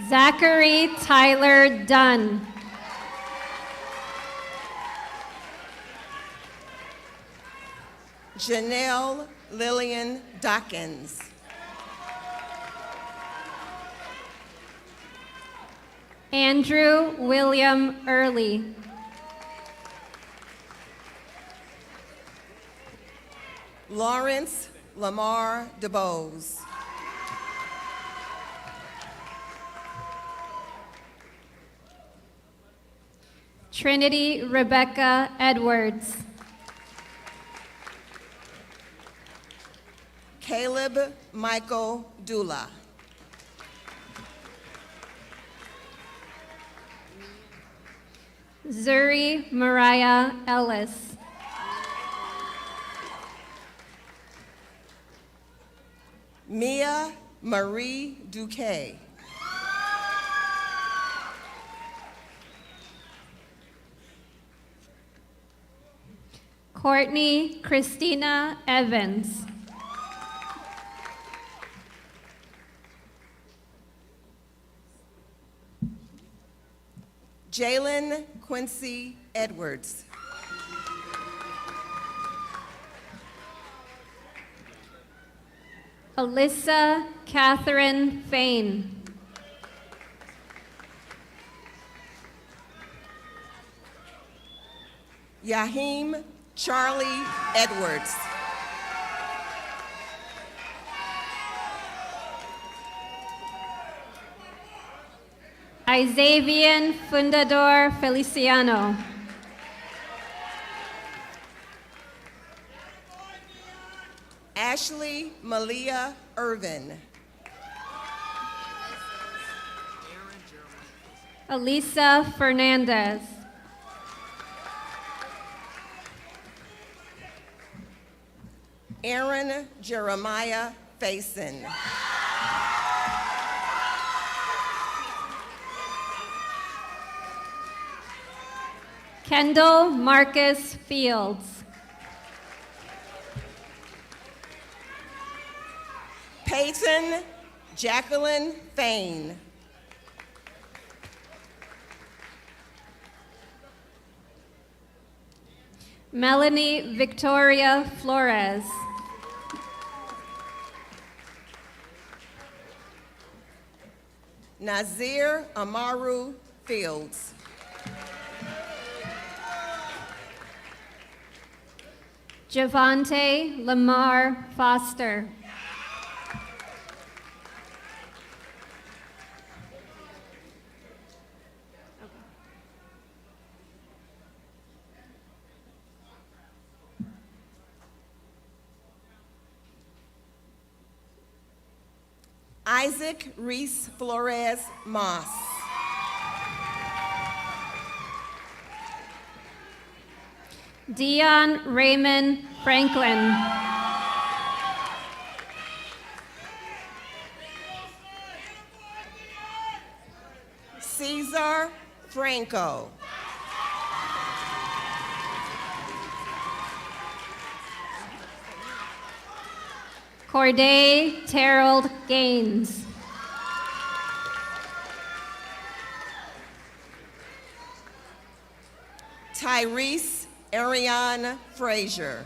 Zachary Tyler Dunn. Janelle Lillian Dawkins. Andrew William Early. Lawrence Lamar DeBose. Trinity Rebecca Edwards. Caleb Michael Dula. Zuri Mariah Ellis. Mia Marie Duque. Courtney Christina Evans. Jalen Quincy Edwards. Alyssa Catherine Fain. Yahim Charlie Edwards. Isavian Fundador Feliciano. Ashley Malia Irvin. Elisa Fernandez. Aaron Jeremiah Faison. Kendall Marcus Fields. Peyton Jacqueline Fain. Melanie Victoria Flores. Nazir Amaru Fields. Javante Lamar Foster. Isaac Reese Flores Moss. Dion Raymond Franklin. Cesar Franco. Corday Terrell Gaines. Tyrese Ariane Frazier.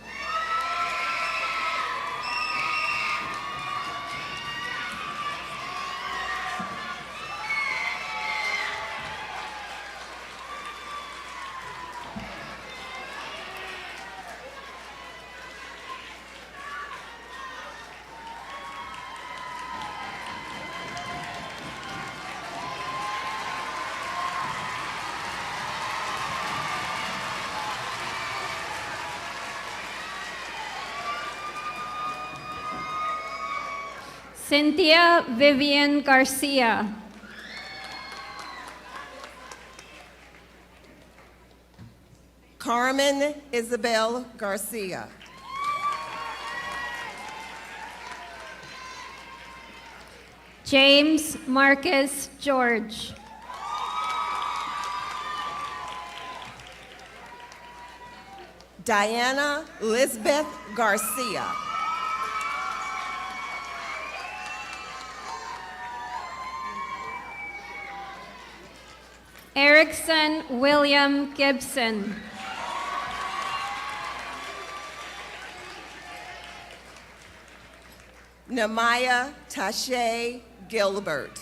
Cynthia Vivian Garcia. Carmen Isabel Garcia. James Marcus George. Diana Lisbeth Garcia. Erickson William Gibson. Namaya Tashay Gilbert.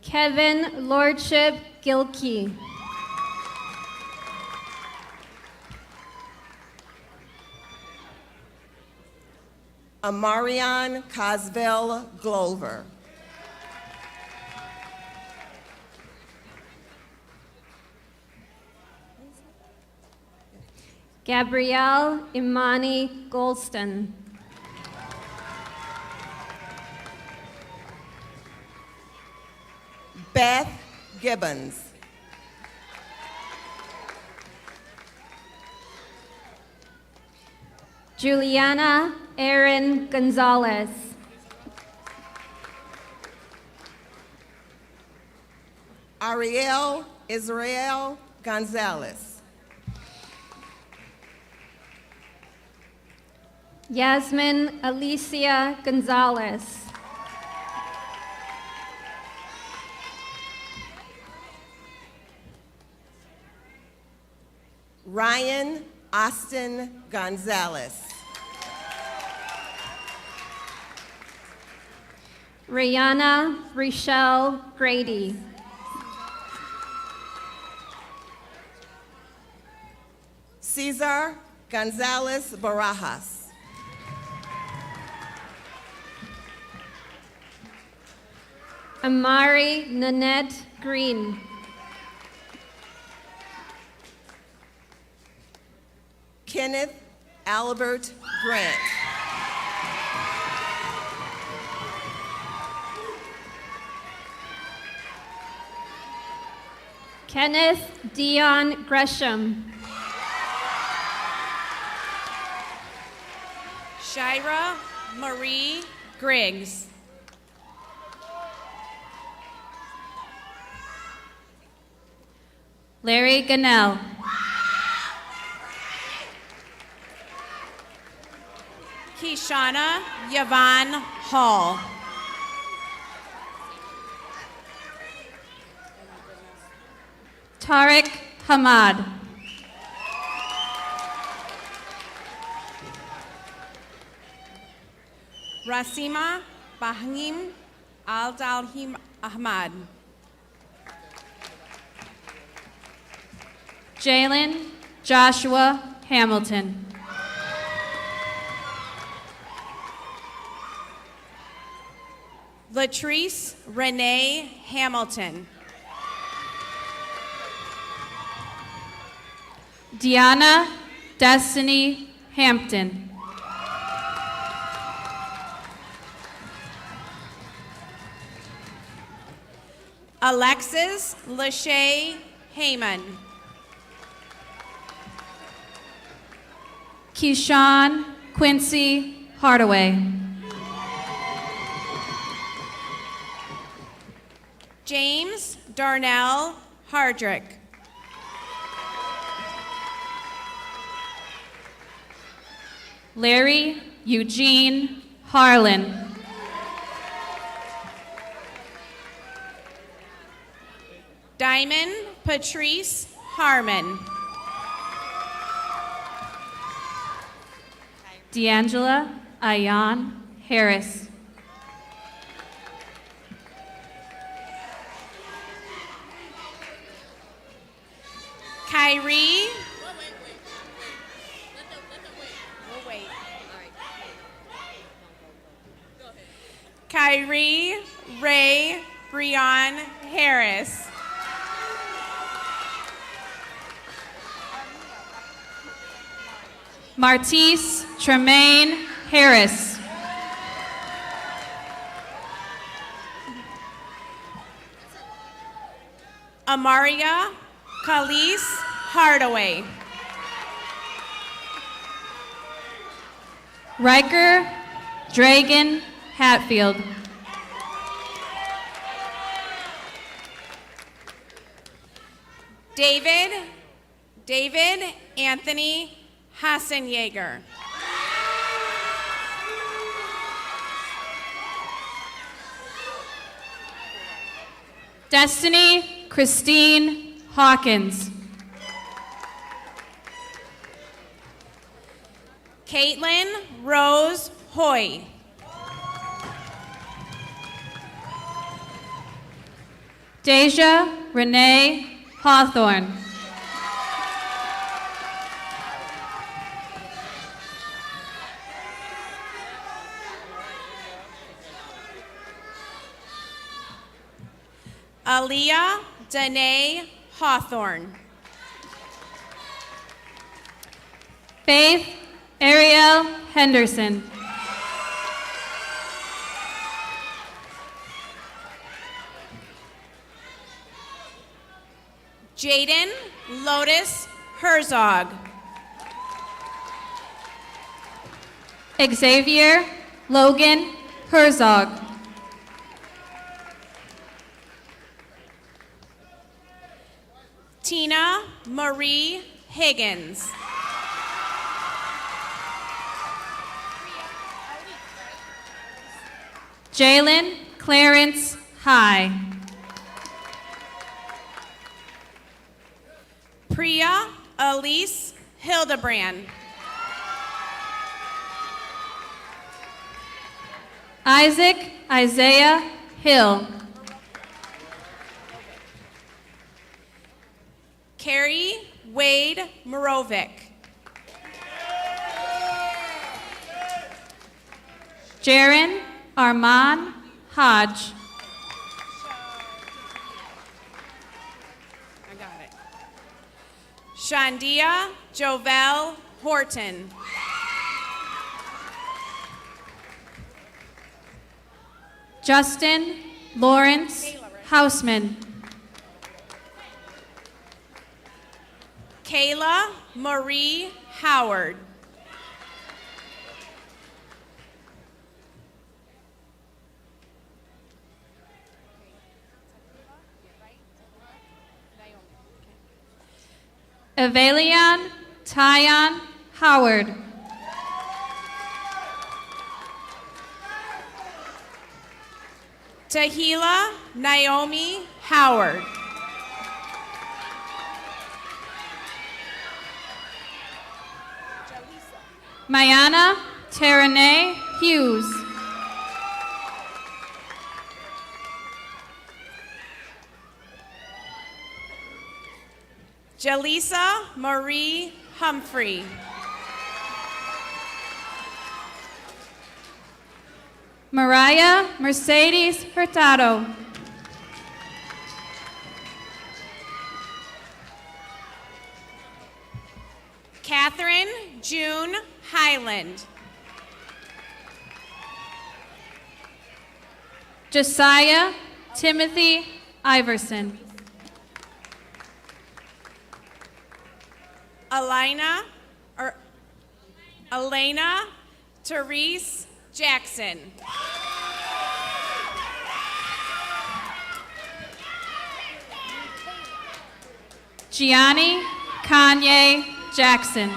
Kevin Lordship Gilkey. Amarion Cosville Glover. Gabrielle Imani Golston. Beth Gibbons. Juliana Erin Gonzalez. Ariel Israel Gonzalez. Yasmin Alicia Gonzalez. Ryan Austin Gonzalez. Rihanna Rochelle Grady. Cesar Gonzalez Barajas. Amari Nanette Green. Kenneth Albert Grant. Kenneth Dion Gresham. Shira Marie Griggs. Larry Gannell. Kishana Yvonne Hall. Tariq Hamad. Rasima Bahim Al-Dalhim Ahmad. Jalen Joshua Hamilton. Latrice Renee Hamilton. Deanna Destiny Hampton. Alexis Lachey Heyman. Keyshawn Quincy Hardaway. James Darnell Hardrick. Larry Eugene Harlan. Diamond Patrice Harmon. D'Angela Ayan Harris. Kyrie. Kyrie Ray Breon Harris. Martise Tremaine Harris. Amaria Khalees Hardaway. Riker Dragon Hatfield. David Anthony Hassenjaeger. Destiny Christine Hawkins. Caitlin Rose Hoy. Deja Renee Hawthorne. Aaliyah Danae Hawthorne. Faith Ariel Henderson. Jaden Lotus Herzog. Xavier Logan Herzog. Tina Marie Higgins. Jalen Clarence High. Priya Elise Hildebrand. Isaac Isaiah Hill. Carrie Wade Morovic. Jaron Armand Hodge. I got it. Shandia Jovel Horton. Justin Lawrence Houseman. Kayla Marie Howard. Evelian Tyon Howard. Tahila Naomi Howard. Mayana Terene Hughes. Jalisa Marie Humphrey. Mariah Mercedes Hurtado. Catherine June Highland. Josiah Timothy Iverson. Elena Therese Jackson. Gianni Kanye Jackson.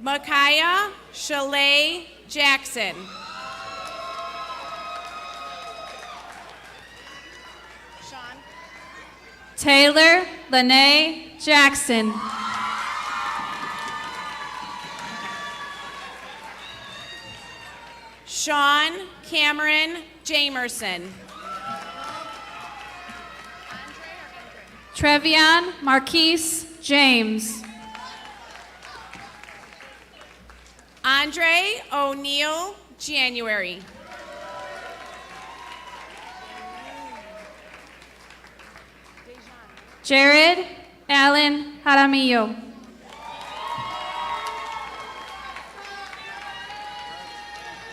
Micaiah Shalay Jackson. Taylor Lene Jackson. Sean Cameron Jamerson. Trevion Marquise James. Andre O'Neill January. Jared Allen Jaramillo.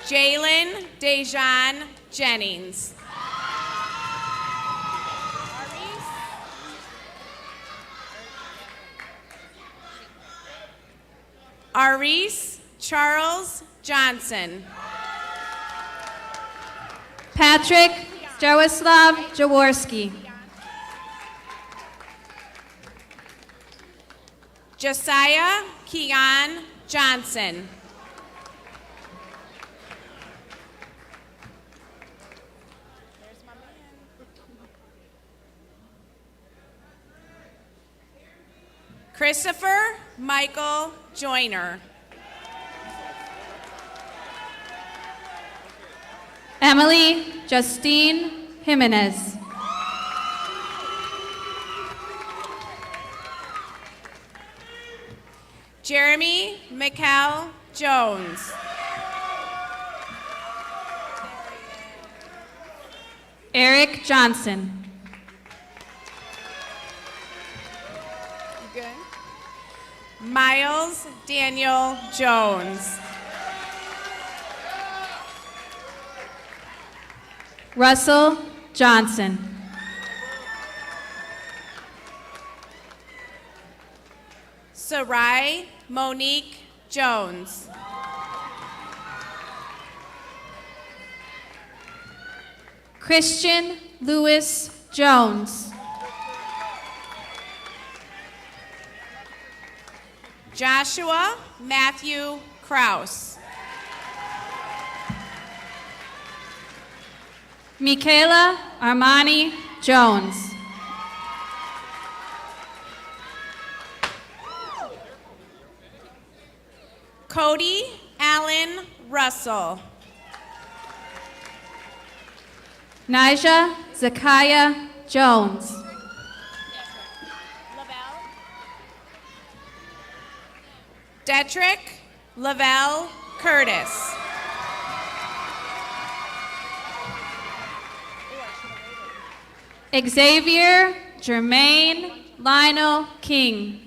Jalen Dejan Jennings. Aris Charles Johnson. Patrick Jaroslav Jaworski. Josiah Keon Johnson. Christopher Michael Joyner. Emily Justine Jimenez. Jeremy Mikal Jones. Eric Johnson. Miles Daniel Jones. Russell Johnson. Sarai Monique Jones. Christian Lewis Jones. Joshua Matthew Kraus. Michaela Armani Jones. Cody Allen Russell. Nija Zakiah Jones. Detrick Lavelle Curtis. Xavier Jermaine Lionel King.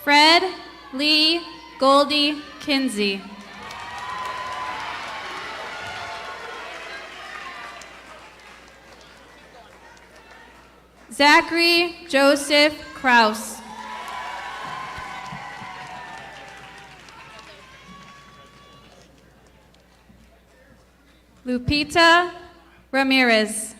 Fred Lee Goldie Kinsey. Zachary Joseph Kraus. Lupita Ramirez.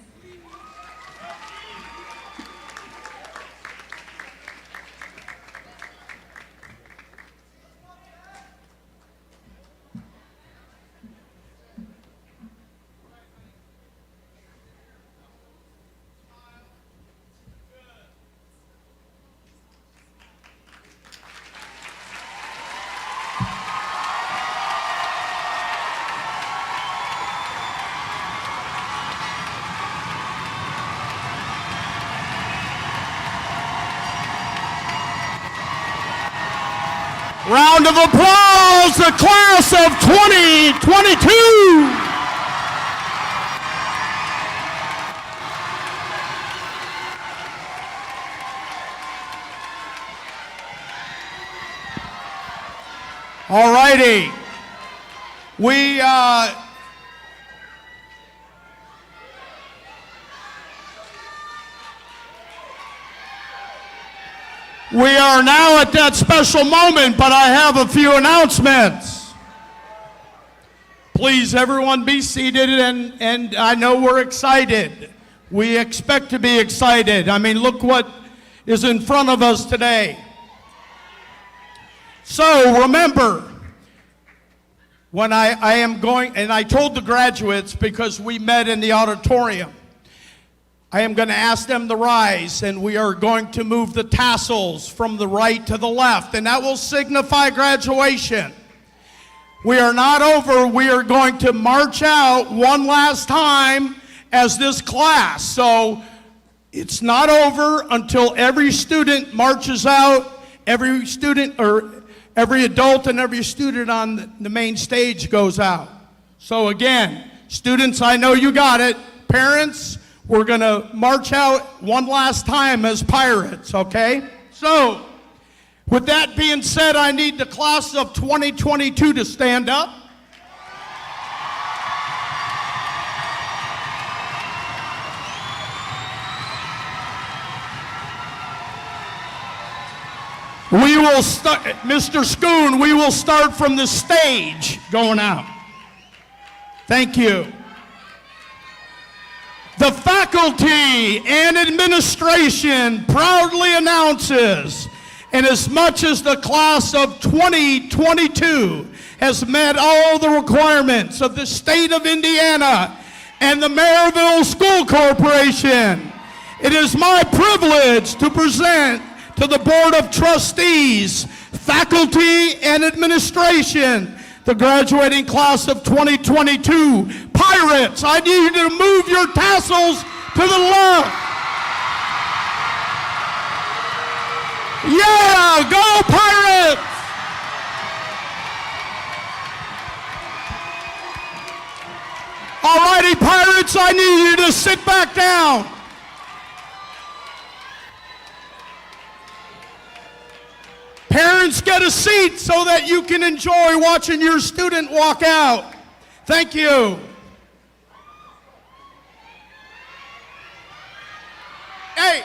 Round of applause, the class of 2022. All righty. We are now at that special moment, but I have a few announcements. Please, everyone be seated, and I know we're excited. We expect to be excited. I mean, look what is in front of us today. So remember, when I am going, and I told the graduates because we met in the auditorium, I am going to ask them to rise, and we are going to move the tassels from the right to the left, and that will signify graduation. We are not over. We are going to march out one last time as this class. So it's not over until every student marches out, every student or every adult and every student on the main stage goes out. So again, students, I know you got it. Parents, we're going to march out one last time as pirates, okay? So, with that being said, I need the class of 2022 to stand up. We will start, Mr. Schoon, we will start from the stage going out. Thank you. The faculty and administration proudly announces And as much as the class of 2022 has met all the requirements of the state of Indiana and the Merrillville School Corporation, it is my privilege to present to the Board of Trustees, faculty, and administration the graduating class of 2022. Pirates, I need you to move your tassels to the left. Yeah, go Pirates! All righty, Pirates, I need you to sit back down. Parents, get a seat so that you can enjoy watching your student walk out. Thank you. Hey.